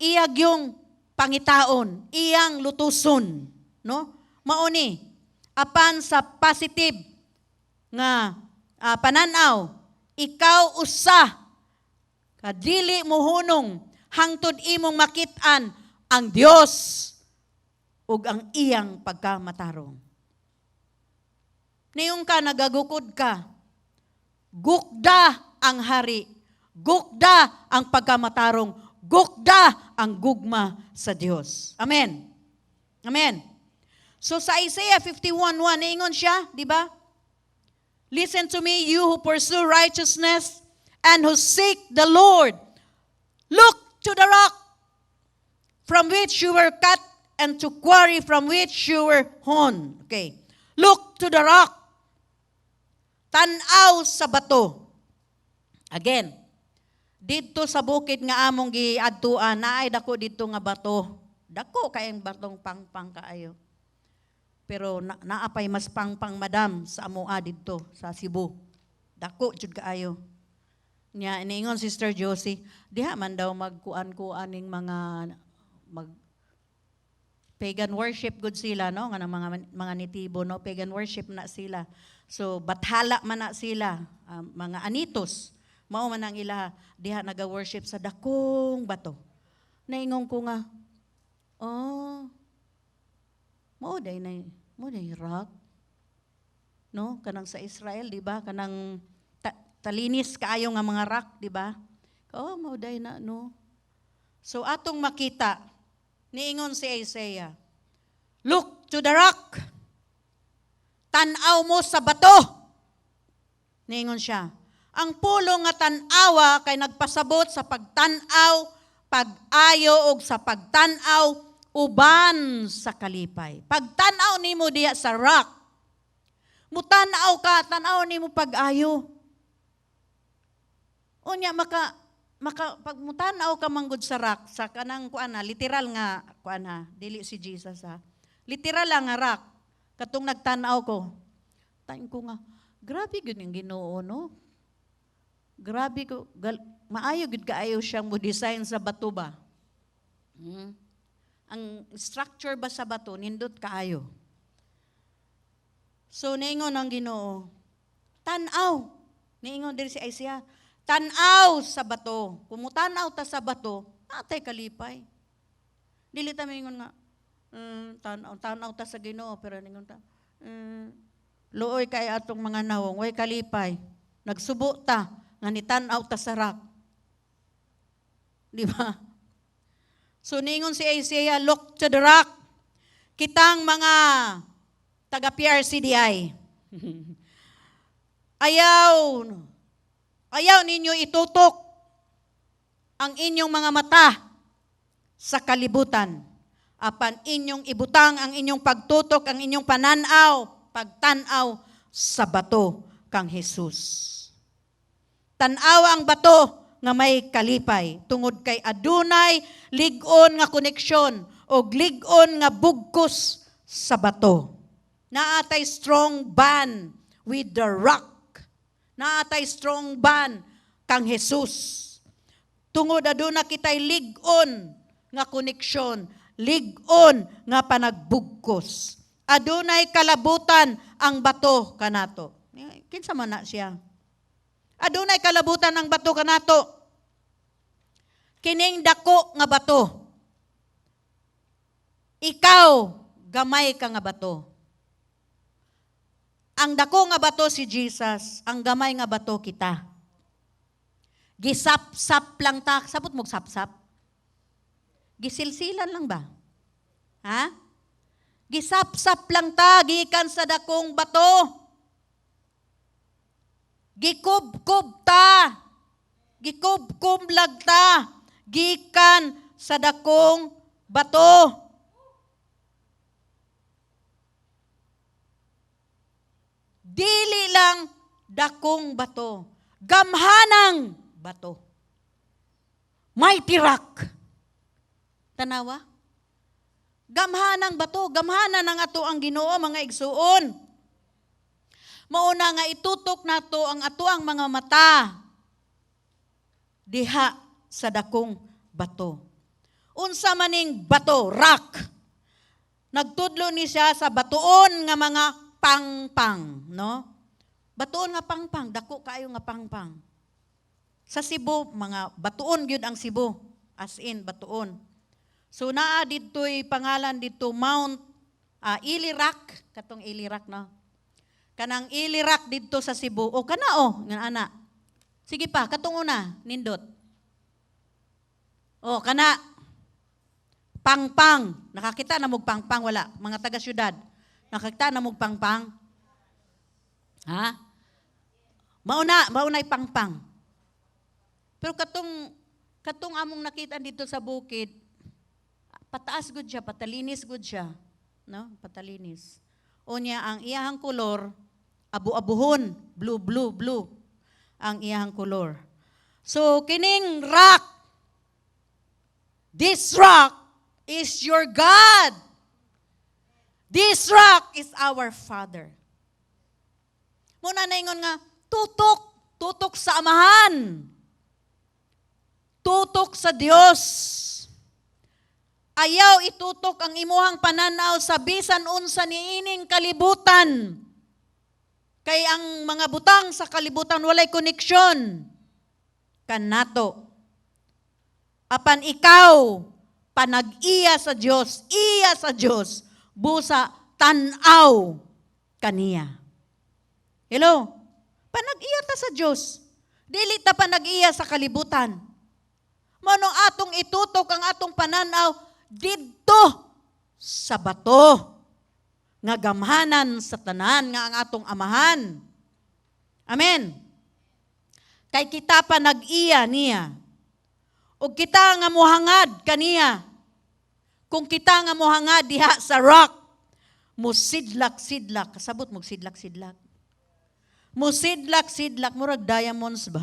Iyag yung pangitaon, iyang lutuson, no? Mauni apan sa positive nga pananaw, ikaw usa kadili mo hunong hangtod imong makit-an ang Dios ug ang iyang pagkamatarong. Niyong ka nagagukod ka, gukda ang hari, gukda ang pagkamatarong, gukda ang gugma sa Dios. Amen. Amen. So sa Isaiah 51:1 ingon siya, di ba? Listen to me, you who pursue righteousness and who seek the Lord. Look to the rock from which you were cut and to quarry from which you were hewn. Okay. Look to the rock. Tanaw sa bato. Again, dito sa bukid nga among giadtuan, naay dako dito nga bato. Dako kayang batong pangpang kaayo. Pero naapay mas pangpang madam sa amoa dito sa Cebu. Dako jud kaayo. Nya iniingon Sister Josie, diha man daw magkuan-kuan ning mga pagan worship good sila, no, nga mga nitibo, no, pagan worship na sila. So bathala man na sila, mga anitos. Mao man ang ila diha naga-worship sa dakong bato. Naingon ko nga, mao day rock. No, kanang sa Israel, di ba? Kanang talinis kaayo nga mga rock, di ba? Mao day na, no. So atong makita, niingon si Isaiah, look to the rock. Tanaw mo sa bato. Niingon siya, ang pulong nga tanawa kay nagpasabot sa pagtanaw, pag-ayo og sa pagtanaw uban sa kalipay. Pagtanaw nimo diya sa rock, mutanaw ka, tanaw nimo pag-ayo. Unya pag mutanaw ka manggod sa rock, sa kanang literal nga dili si Jesus ha. Literal lang nga rock. Katong nagtanaw ko. Tain ko nga, grabe gyud yung Ginoo, no? Grabe ko, maayo gyud kaayo siyang mo design sa bato ba? Hmm? Ang structure ba sa bato, nindot kaayo. So, niingon ang Ginoo, tanaw. Niingon diri si Isaiah, tanaw sa bato. Kung tanaw ta sa bato, natay kalipay. Dili ta mingon nga, tanaw ta sa Ginoo, pero ningon ta, luoy kay atong mga nawong, way kalipay. Nagsubo ta, nga nitanaw ta sa rock. Di ba? So, niingon si Isaiah, look to the rock. Kitang mga taga-PRCDI. Ayaw ninyo itutok ang inyong mga mata sa kalibutan. Apan inyong ibutang ang inyong pagtutok, ang inyong pagtanaw sa bato kang Jesus. Tanaw ang bato nga may kalipay, tungod kay adunay lig-on nga koneksyon o lig-on nga bugkos sa bato. Naatay strong bond with the rock. Naatay strong bond kang Jesus. Tungod aduna kitay lig-on nga koneksyon, lig-on nga panagbugkos. Adunay kalabutan ang bato kanato. Kinsa man na siya? Adunay kalabutan ang bato kanato. Kining dako nga bato. Ikaw, gamay ka nga bato. Ang dako nga bato si Jesus, ang gamay nga bato kita. Gisap-sap lang ta. Sabot mo sap-sap? Gisilsilan lang ba? Ha? Gisap-sap lang ta, gikan sa dakong bato. Gikub-kub ta. Gikub-kublag ta. Gikan sa dakong bato. Dili lang dakong bato. Gamhanang bato. Mighty rock. Tanawa? Gamhanang bato. Gamhanan ang ato ang Ginoo, mga igsuon. Mauna nga itutok nato ang ato ang mga mata diha sa dakong bato. Unsa maning bato, rock. Nagtudlo ni siya sa batuon nga mga pangpang, no? Batuon nga pangpang, dako kayo nga pangpang. Sa Cebu, mga batuon gyud ang Cebu, as in batuon. So naa dito'y pangalan dito Mount Ilirak, katong Ilirak, no? Kanang Ilirak dito sa Cebu. O kana nga ana. Sige pa, katong una, nindot. O kana. Pangpang. Nakakita na mog pangpang wala. Mga taga-syudad. Nakakita na mog pangpang. Ha? Maunay pangpang. Pero katong among nakita dito sa bukid, pataas gud siya, patalinis gud siya, no? Patalinis. Unya ang iyahang kolor abu-abuhon, blue ang iyahang kolor. So kining rock, this rock is your God. This rock is our Father. Muna na ingon nga, tutok sa Amahan. Tutok sa Dios. Ayaw itutok ang imuhang pananaw sa bisan unsa niining kalibutan. Kay ang mga butang sa kalibutan walay koneksyon kanato. Apan ikaw panag-iya sa Dios, busa tanaw kaniya. Hello? Panag-iya ta sa Dios. Dili ta panag-iya sa kalibutan. Manong atong itutok ang atong pananaw didto sa bato nga gamhanan sa tanan nga ang atong Amahan. Amen. Kay kita pa nag-iya niya. O kita nga muhangad kaniya. Kung kita nga muhangad diha sa rock, musidlak-sidlak. Kasabot mo sidlak-sidlak. Musidlak-sidlak. Murag diamonds ba?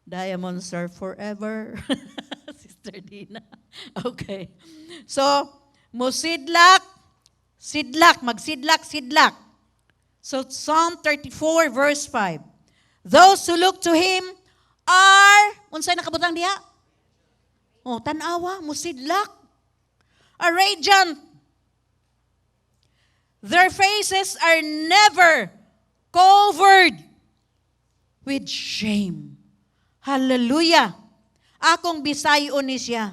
Diamonds are forever. Sister Dina. Okay. So, magsidlak-sidlak. So, Psalm 34 verse 5. Those who look to Him are, unsay nakabutang diha? Oh, tanawa, musidlak. A radiant. Their faces are never covered with shame. Hallelujah. Akong Bisayon ni siya.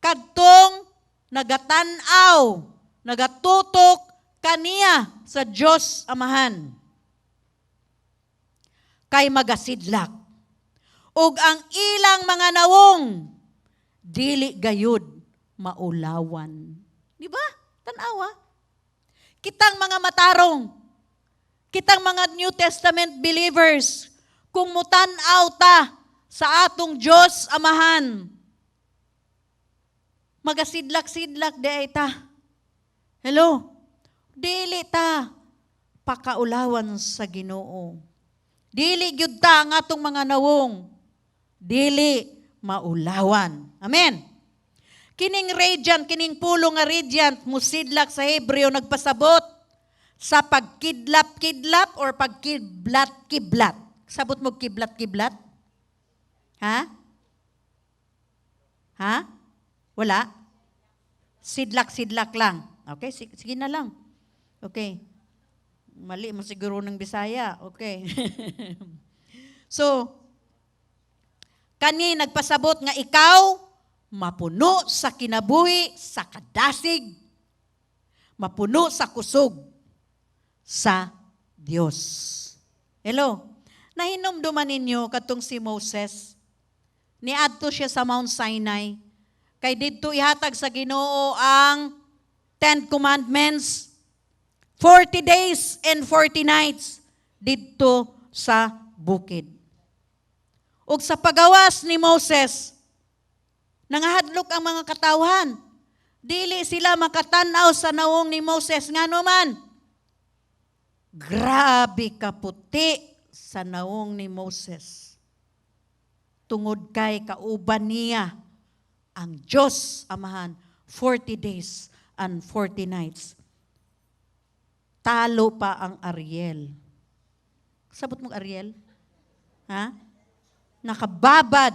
Kadtong nagatanaw, nagatutok kaniya sa Diyos Amahan. Kay magasidlak. Ug ang ilang mga nawong, dili gayud maulawan. Di ba? Tanawa. Kitang mga matarong, kitang mga New Testament believers, kung mutanaw ta sa atong Diyos Amahan, magasidlak-sidlak di ta. Hello? Dili ta pakaulawan sa Ginoo. Dili gyud ta ang atong mga nawong. Dili maulawan. Amen. Kining radiant, kining pulo nga radiant, musidlak sa Hebreo nagpasabot sa pagkidlap-kidlap or pagkiblat-kiblat. Sabot mo kiblat-kiblat? Ha? Ha? Wala? Sidlak-sidlak lang. Okay, sige na lang. Okay. Mali mo siguro ng Bisaya. Okay. So, kani nagpasabot nga ikaw, mapuno sa kinabuhi, sa kadasig, mapuno sa kusog sa Dios. Hello? Nahinumduman ninyo katong si Moses, niadto siya sa Mount Sinai, kay didto ihatag sa Ginoo ang 10 Commandments, 40 days and 40 nights didto sa bukid. Ug sa pagawas ni Moses, nangahadlok ang mga katawhan. Dili sila makatanaw sa nawong ni Moses ngano man. Grabe kaputi sa nawong ni Moses. Tungod kay kauban niya ang Diyos Amahan 40 days and 40 nights. Talo pa ang Ariel. Sabot mo Ariel? Ha? Nakababad.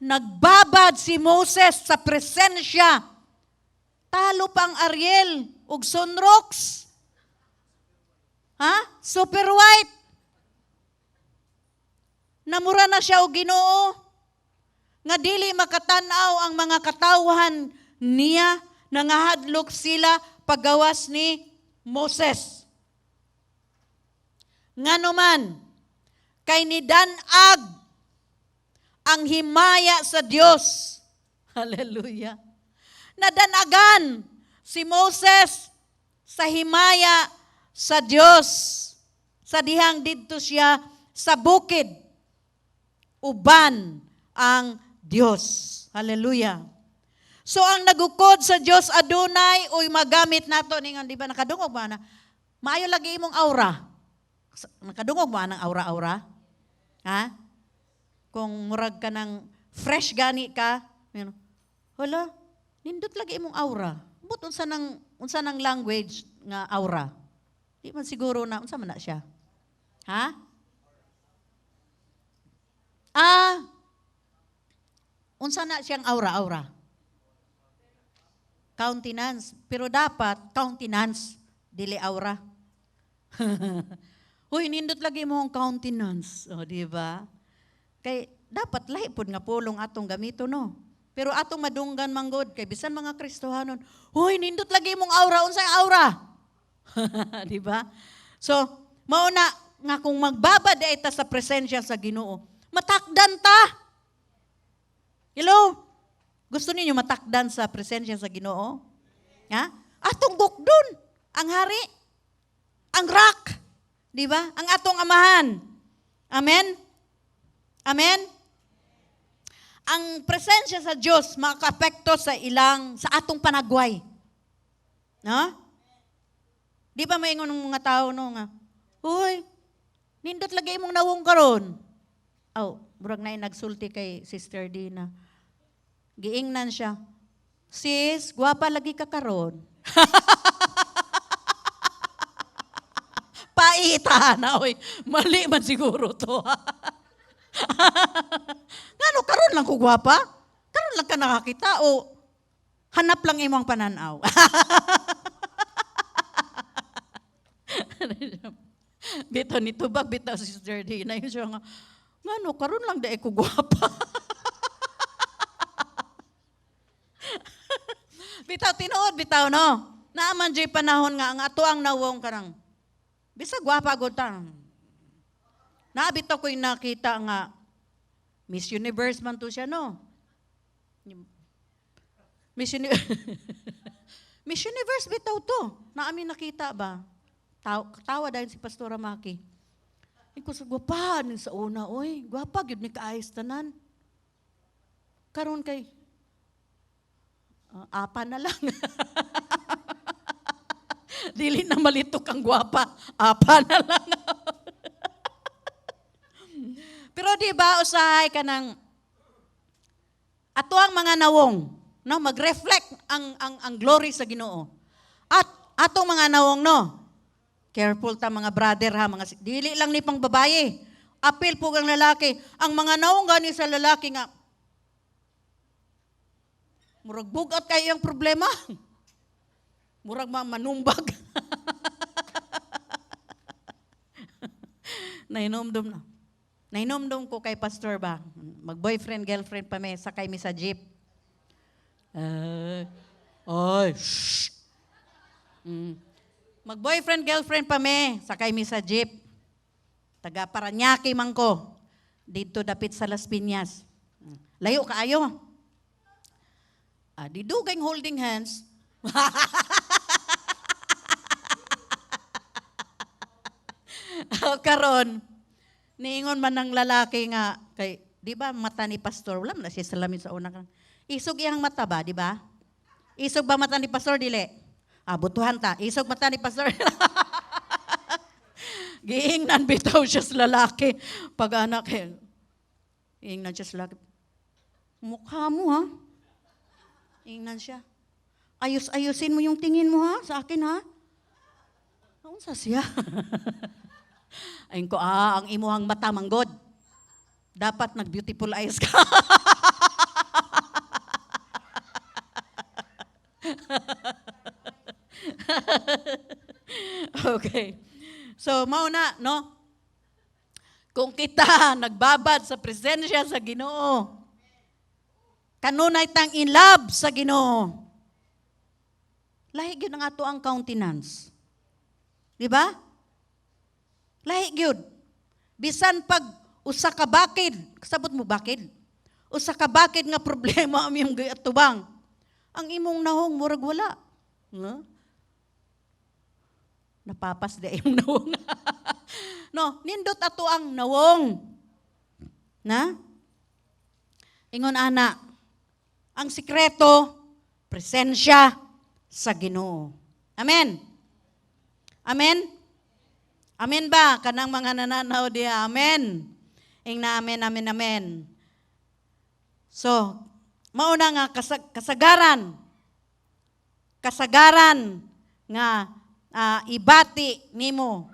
Nagbabad si Moses sa presensya. Talo pa ang Ariel ug sunrocks. Ha? Super white. Namura na siya og Ginoo. Nga dili makatanaw ang mga katawhan niya, nangahadlok sila paggawas ni Moses. Ngano man, kay nidanag ang himaya sa Dios. Hallelujah. Nadanagan si Moses sa himaya sa Dios. Sa dihang didto siya sa bukid. Uban ang Dios. Hallelujah. So ang nagukod sa Dios adunay oy magamit nato ningon di ba nakadungog ba na? Maayo lagi imong aura. Nakadungog ba nang aura-aura? Ha? Kung murag ka ng fresh gani ka, wala, nindot lagi imong aura. But unsa nang language nga aura? Di man siguro na unsa man na siya. Ha? Unsa na siyang aura-aura? Countenance. Pero dapat countenance, dili aura. Hoy, nindot lagi mo ang countenance. O, di ba? Kay dapat lahi pod nga pulong atong gamito, no? Pero atong madunggan manggod kay bisan mga Kristohanon, hoy, nindot lagi mong aura, unsay aura? Di ba? So, mao na nga kung magbabad ta sa presensya sa Ginoo, matakdan ta. Hello? Gusto ninyo matakdan sa presensya sa Ginoo? Ha? Atong gukdon, ang hari, ang rock, di ba? Ang atong amahan. Amen? Amen? Ang presensya sa Diyos makaapekto sa atong panagway. No? Di ba may ng mga tao no nga, uy, nindot lagi imong nawong karon. Murag na nagsulti kay Sister Dina. Giingnan siya, sis, gwapa lagi ka karon. Paita na, oy. Mali man siguro to. Ngano karon lang ko gwapa? karon lang ka nakakita o hanap lang imong pananaw. Bitaw nitubag, bitaw si Sister Dina. Yun siya nga, ngano, karon lang da ko gwapa. Bitaw, tinuod, bitaw, no? Naaman dyan panahon nga, ang ato ang nawong karang, bisa gwapa gutang. Naabitaw ko yung nakita nga, Miss Universe man to siya, no? Miss Universe, bitaw to. Naamin nakita ba? Tawa dahil si Pastora Maki. Iko sa gwapa sa una, oy, gwapa gyud ni kaayos tanan. Karon kay apa na lang. Dili na malitok ang gwapa, apa na lang. Pero di ba usahay ka ng ato ang mga nawong, no, mag-reflect ang glory sa Ginoo. At atong mga nawong, no, careful ta mga brother ha, mga dili lang ni pang babae. Apil po ang lalaki. Ang mga nawong gani sa lalaki nga, murag bugat kayo ang problema. Murag manumbag. Nainomdom na. Nainomdom ko kay pastor ba? Mag-boyfriend, girlfriend pa may sakay mi sa jeep. Ay, shh. Mag-boyfriend, girlfriend pa may, sakay mi sa jeep. Taga Paranaque man ko. Dito dapit sa Las Piñas. Layo kaayo. Di dugay holding hands. Karon, niingon man ng lalaki nga, kay, di ba mata ni pastor, wala na siya salamin sa una. Isog iyang mata ba, di ba? Isog ba mata ni pastor, dili? Butuhan ta. Isog mata ni pastor. Giingnan bitaw siya sa lalaki. Pag anak, giingnan siya sa lalaki. Mukha mo ha? Giingnan siya. Ayos-ayusin mo yung tingin mo ha? Sa akin ha? Ano sa siya? Ayun ko, ang imuhang mata manggod. Dapat nag-beautiful eyes ka. Okay. So, mauna, no? Kung kita nagbabad sa presensya sa Ginoo, kanunay tang in love sa Ginoo, lahi gyud ang ato ang countenance. Di ba? Lahi gyud. Bisan pag usa ka bakid, kasabot mo bakid? Usa ka bakid nga problema ang imong giatubang. Ang imong nahong murag wala. No? Napapas di yung nawong. No, nindot ato ang nawong. Na? Ingon ana, ang sikreto, presensya sa Ginoo. Amen. Amen. Amen ba? Kanang mga nananaw diya. Amen. Ingna amen, amen, amen. So, mauna nga kasagaran. Kasagaran nga ibati nimo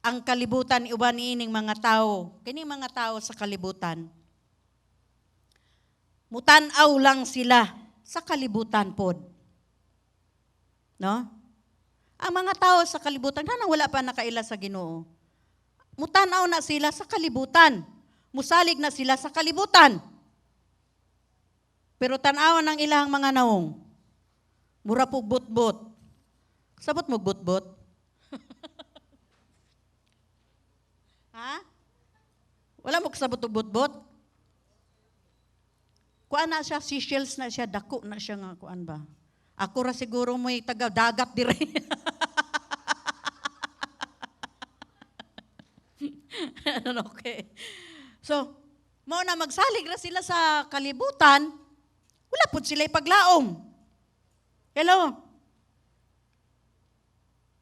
ang kalibutan uban niining mga tao. Kining mga tao sa kalibutan. Mutanaw lang sila sa kalibutan pod. No? Ang mga tao sa kalibutan, hanang wala pa nakaila sa Ginoo. Mutanaw na sila sa kalibutan. Musalig na sila sa kalibutan. Pero tanawan ng ilang mga naong. Mura po bot-bot. Sabot mo bot-bot? Ha? Wala mo kasabot o bot-bot? Kuan na siya, seashells na siya, dako na siya nga, kuan ba? Ako ra siguro mo'y taga-dagat dire. Okay. So, mao na magsalig ra sila sa kalibutan, wala pud sila ipaglaom. Hello?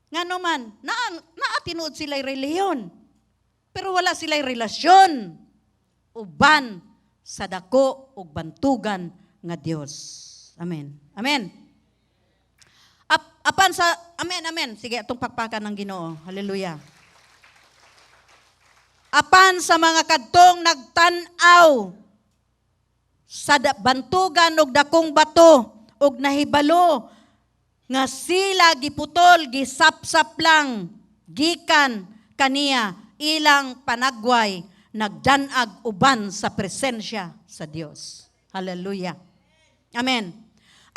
Ngano man, naatinuod sila reliyon. Pero wala sila relasyon. Uban sa dako ug bantugan nga Dios. Amen. Amen. Apan sa amen, amen. Sige, atong pakpakan ng Ginoo. Hallelujah. Apan sa mga kadtong nagtan-aw sa bantugan og dakong bato og nahibalo nga sila giputol gisapsap lang gikan kaniya ilang panagway nagdanag uban sa presensya sa Dios. Hallelujah. Amen.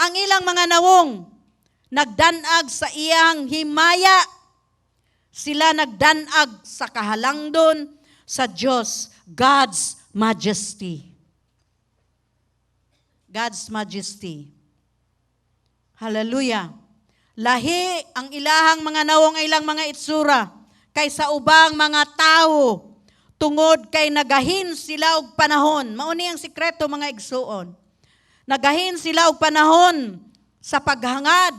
Ang ilang mga nawong nagdanag sa iyang himaya. Sila nagdanag sa kahalangdon sa Diyos, God's majesty. God's majesty. Hallelujah. Lahi ang ilahang mga nawong ilang mga itsura kaysa ubang mga tao tungod kay nagahin sila og panahon. Mauni ang sikreto mga igsuon. Nagahin sila og panahon sa paghangad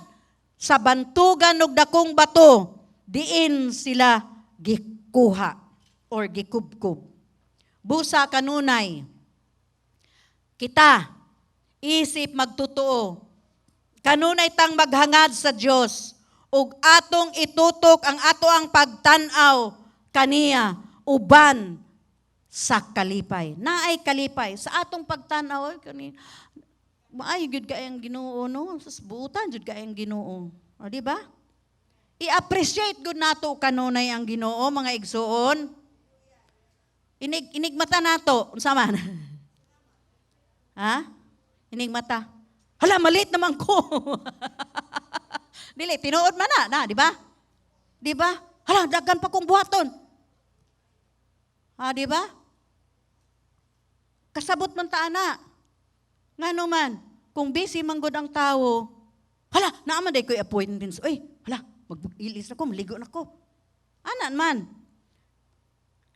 sa bantugan og dakong bato, diin sila gikuha or gikubkub. Busa kanunay, kita, isip magtotoo, kanunay tang maghangad sa Dios ug atong itutok ang ato ang pagtan-aw kaniya uban sa kalipay. Naay kalipay sa atong pagtan-aw kani maayo gid kay ang Ginoo no, sas buutan jud kay ang Ginoo. O di ba? I-appreciate gud nato kanunay ang Ginoo mga igsuon. Inigmata nato unsa man? Ha? Inigmata. Hala, malit naman ko. Dili, tinuod man na, di ba? Di ba? Hala, dagan pa kong buhaton. Ha, di ba? Kasabot man ta ana. Ngano man, kung busy man gud ang tao, hala, naaman day ko'y appointments. Uy, hala, mag-ilis na ko, maligo na ko. Anan man.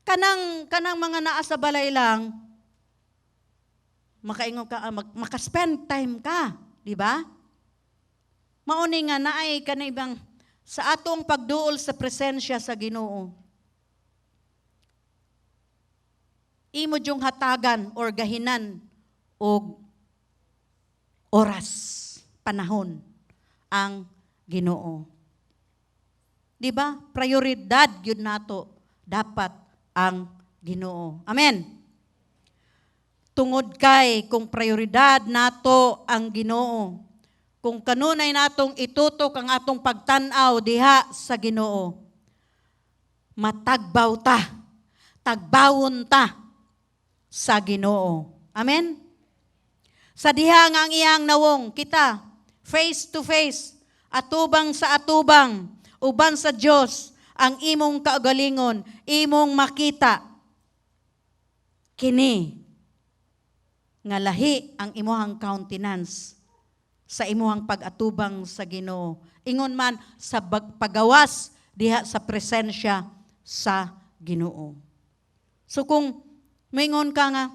Kanang mga naa sa balay lang, makaingon ka, maka-spend time ka, di ba? Mauni nga naay kanibang sa atong pagduol sa presensya sa Ginoo. Imo jung hatagan or gahinan og oras, panahon ang Ginoo. Di ba? Prioridad yun nato dapat ang Ginoo. Amen. Tungod kay kung prioridad nato ang Ginoo, kung kanunay natong itutok ang atong pagtan-aw diha sa Ginoo, matagbaw ta, tagbawon ta sa Ginoo. Amen? Sa diha nga ang iyang nawong, kita, face to face, atubang sa atubang, uban sa Dios ang imong kaugalingon, imong makita, kini, nga lahi ang imuhang countenance sa imuhang pag-atubang sa Ginoo. Ingon man sa pagawas diha sa presensya sa Ginoo. So kung moingon ka nga,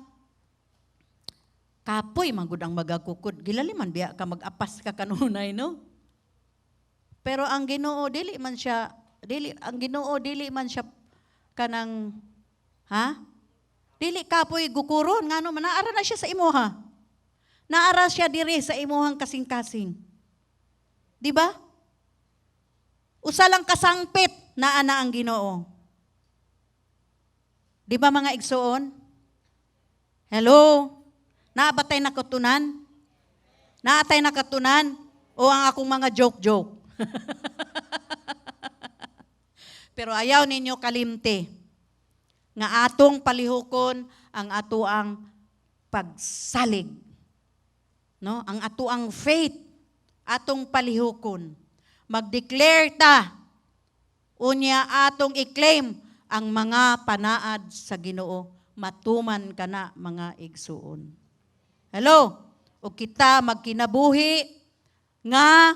kapoy magud ang magakukod, gilaliman biya ka mag-apas ka kanunay, no? Pero ang Ginoo dili man siya kanang dili kapoy gukuron ngano man naara na siya sa imuha. Naara siya diri sa imuhang kasing-kasing. Di ba? Usa lang kasangpit naa na ang Ginoo. Di ba mga igsuon? Hello? Naabatay na katunan? Naatay na katunan? O ang akong mga joke-joke? Pero ayaw ninyo kalimte nga atong palihukon ang atuang pagsalig. No? Ang atuang faith, atong palihukon. Mag-declare ta, unya atong i-claim ang mga panaad sa Ginoo. Matuman ka na mga igsuon. Hello? O kita magkinabuhi nga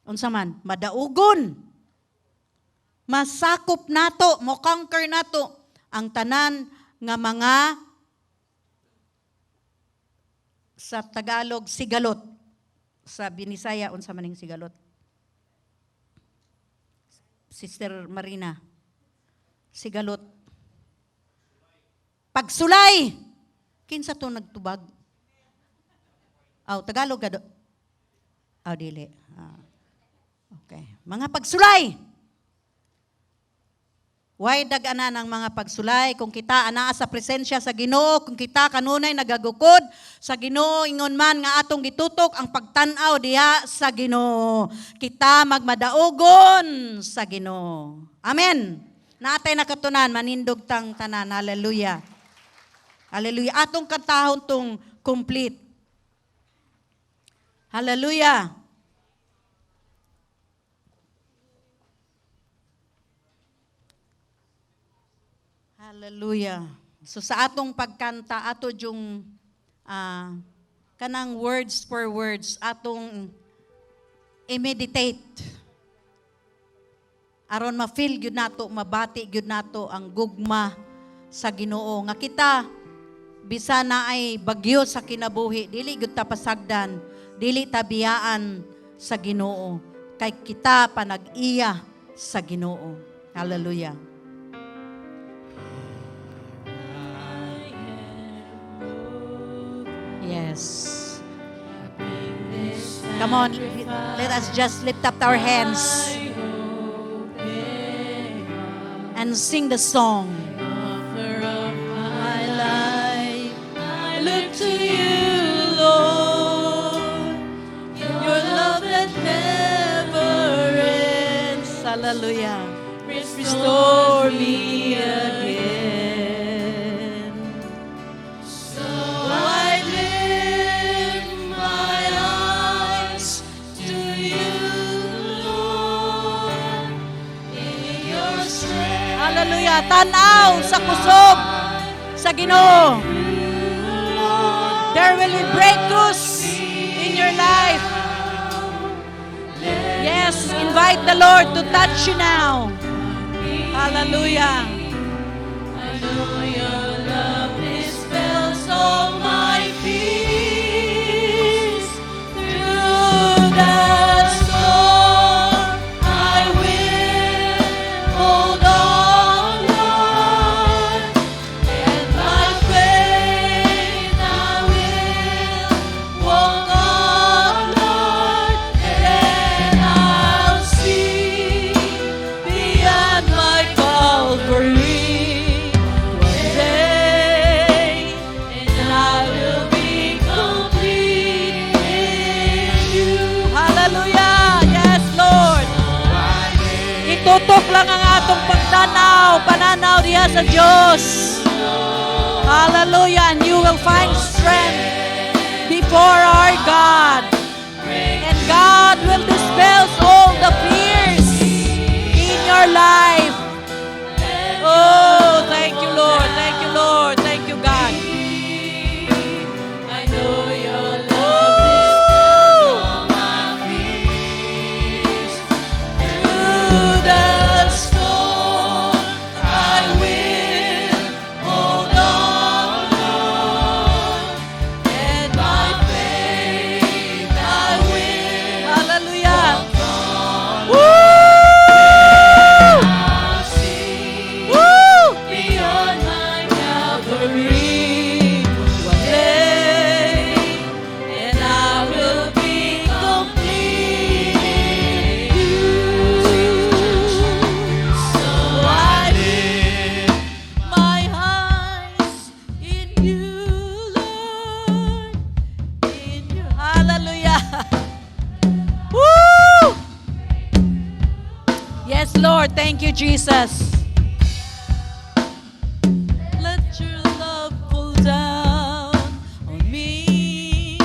unsa man madaugon. Masakop nato, mo conquer nato ang tanan nga mga sa Tagalog sigalot. Sa Binisaya unsa maning sigalot? Sister Marina. Sigalot. Pagsulay. Kinsa to nagtubag? Tagalog gado. Dili. Okay. Mga pagsulay. Way dagana ng mga pagsulay kung kita anaa sa presensya sa Ginoo, kung kita kanunay nagagukod sa Ginoo, ingon man nga atong gitutok ang pagtan-aw diha sa Ginoo. Kita magmadaogon sa Ginoo. Amen. Natay nakatunan manindog tang tanan. Hallelujah. Hallelujah. Atong katahon tong complete. Hallelujah. Hallelujah. So sa atong pagkanta, ato yung kanang words for words, atong i-meditate. Aron ma-feel gyud nato, mabati gyud nato ang gugma sa Ginoo. Nga kita, bisa na ay bagyo sa kinabuhi, dili gyud ta pasagdan, dili tabiyaan sa Ginoo. Kay kita panag-iya sa Ginoo. Hallelujah. Yes. Come on, let us just lift up our hands and sing the song. Offer of my life, I look to you, Lord. Your love that never ends. Hallelujah. Restore me again. So I lift my eyes to you, Lord. In your strength. Hallelujah. Tanaw sa kusog sa Ginoo. There will be breakthroughs in your life. Yes, invite the Lord to touch you now. Hallelujah. I know your love dispels all my fears. Through the storm, I will hold on, Lord. And by faith, I will walk on, Lord. And I'll see beyond my Calvary one day, and I will be complete in you. Hallelujah. Yes, Lord. Itutok lang ang atong pagtanaw, pananaw diha sa Diyos. Hallelujah. And you will find strength before our God. And God will dispel all the fears in your life. Oh, thank you, Lord. Thank you, Lord. Thank you, God. I know your love dispels all my fears. Through the storm, I will hold on, Lord. And by faith, I will Hallelujah. walk on. Woo! I'll see Woo! beyond my Calvary one day, and I will be complete in you. So I lift my eyes in you, Lord, in your Hallelujah. Woo! Yes, Lord. Thank you, Jesus. Let your love pull down on me.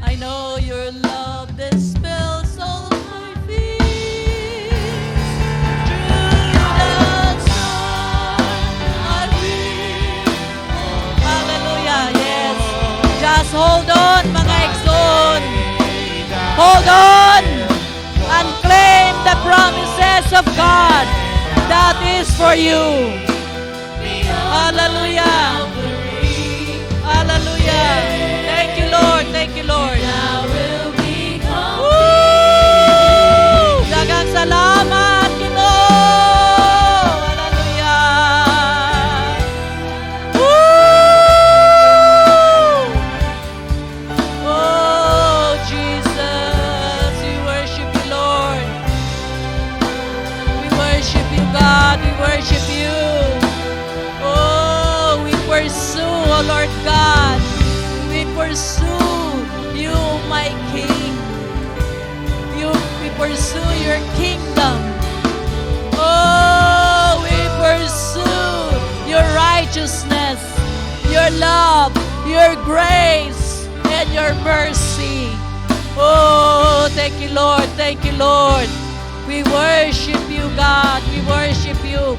I know your love dispels all my fears. Through the storm, I will Hallelujah. Yes. Just hold on, mga Exxon. Hold on and claim the promises of God that is for you. Hallelujah. Hallelujah. Thank you, Lord. Thank you, Lord. I will be Woo! Daghang salamat, Ginoo. Hallelujah. Woo! Oh, Jesus, we worship you, Lord. We worship you, God. We worship you. pursue you, my King. We pursue your kingdom. Oh, we pursue your righteousness, your love, your grace, and your mercy. Oh, thank you, Lord. Thank you, Lord. We worship you, God. We worship you.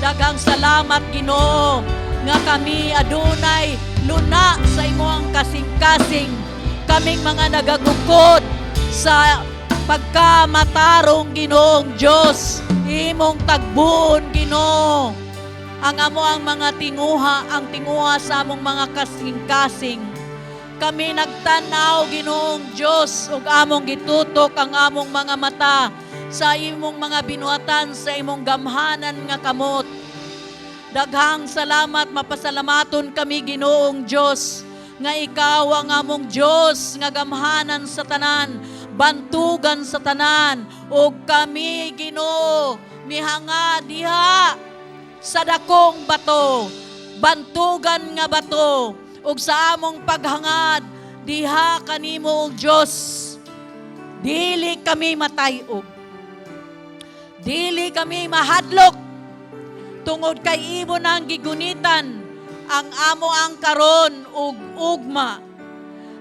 Daghang salamat, Ginoo, nga kami adunay luna sa imong kasing-kasing. Kaming mga nagagukod sa pagkamatarong, Ginoong Diyos. Imong tagbuon, Ginoo. Ang amo ang mga tinguha sa among mga kasing-kasing. Kami nagtanaw, Ginoong Diyos, ug among gitutok ang among mga mata sa imong mga binuhatan, sa imong gamhanan nga kamot. Daghang salamat, mapasalamaton kami, Ginoong Diyos, nga ikaw ang among Diyos nga gamhanan sa tanan, bantugan sa tanan, ug kami, Ginoo, mihanga diha sa dakong bato, bantugan nga bato, ug sa among paghangad diha kanimo, Diyos. Dili kami matayog, dili kami mahadlok, tungod kay imo nang gigunitan ang amo ang karon ug ugma.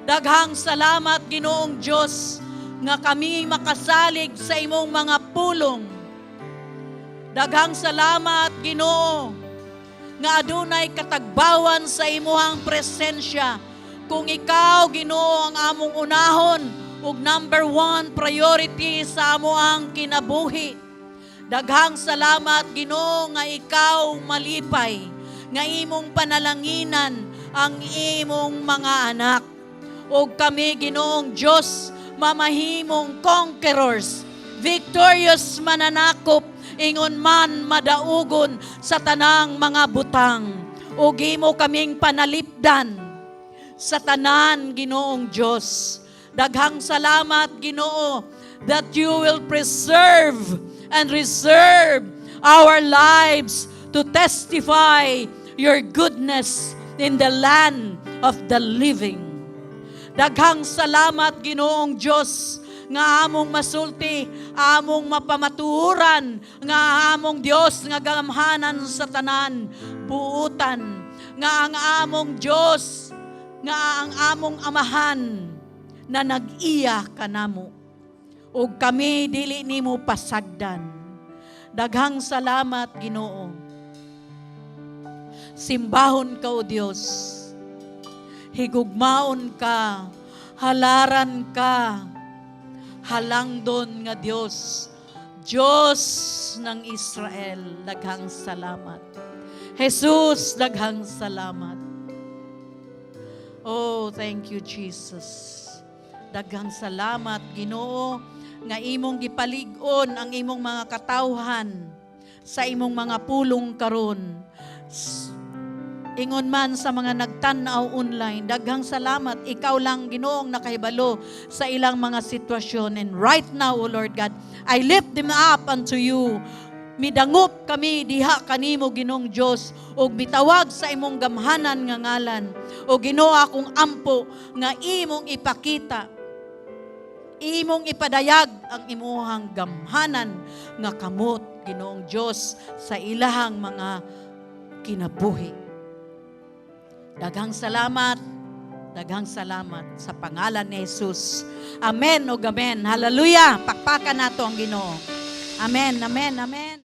Daghang salamat, Ginoong Diyos, nga kami makasalig sa imong mga pulong. Daghang salamat, Ginoo, nga adunay katagbawan sa imuhang presensya. Kung ikaw, Ginoo, ang among unahon ug number 1 priority sa amoang kinabuhi. Daghang salamat, Ginoo, nga ikaw malipay, nga imong panalanginan ang imong mga anak. O kami, Ginoong Diyos, mamahimong conquerors, victorious mananakop, ingon man madaugon sa tanang mga butang. O gimo kaming panalipdan sa tanan, Ginoong Diyos. Daghang salamat, Ginoo, that you will preserve and reserve our lives to testify your goodness in the land of the living. Daghang salamat, Ginoong Diyos, nga among masulti, among mapamatuhuran, nga among Diyos nga gamhanan sa tanan, buutan, nga ang among Diyos, nga ang among amahan, na nag-iya kanamo. O kami dili nimo pasagdan. Daghang salamat, Ginoo. Simbahon ka, O Diyos. Higugmaon ka, halaran ka, halangdon nga Diyos. Diyos ng Israel, daghang salamat. Jesus, daghang salamat. Oh, thank you, Jesus. Daghang salamat, Ginoo, nga imong gipalig-on ang imong mga katawhan sa imong mga pulong karon. Ingon man sa mga nagtanaw online, daghang salamat, ikaw lang, Ginoong, nakahibalo sa ilang mga sitwasyon. And right now, O Lord God, I lift them up unto you. Midangop kami diha kanimo, Ginoong Diyos, o bitawag sa imong gamhanan nga ngalan. O Ginoo, akong ampo nga imong ipakita, imong ipadayag ang imuhang gamhanan nga kamot, Ginoong Diyos, sa ilahang mga kinabuhi. Daghang salamat sa pangalan ni Jesus. Amen o amen. Hallelujah. Pakpakan nato ang Ginoo. Amen, amen, amen.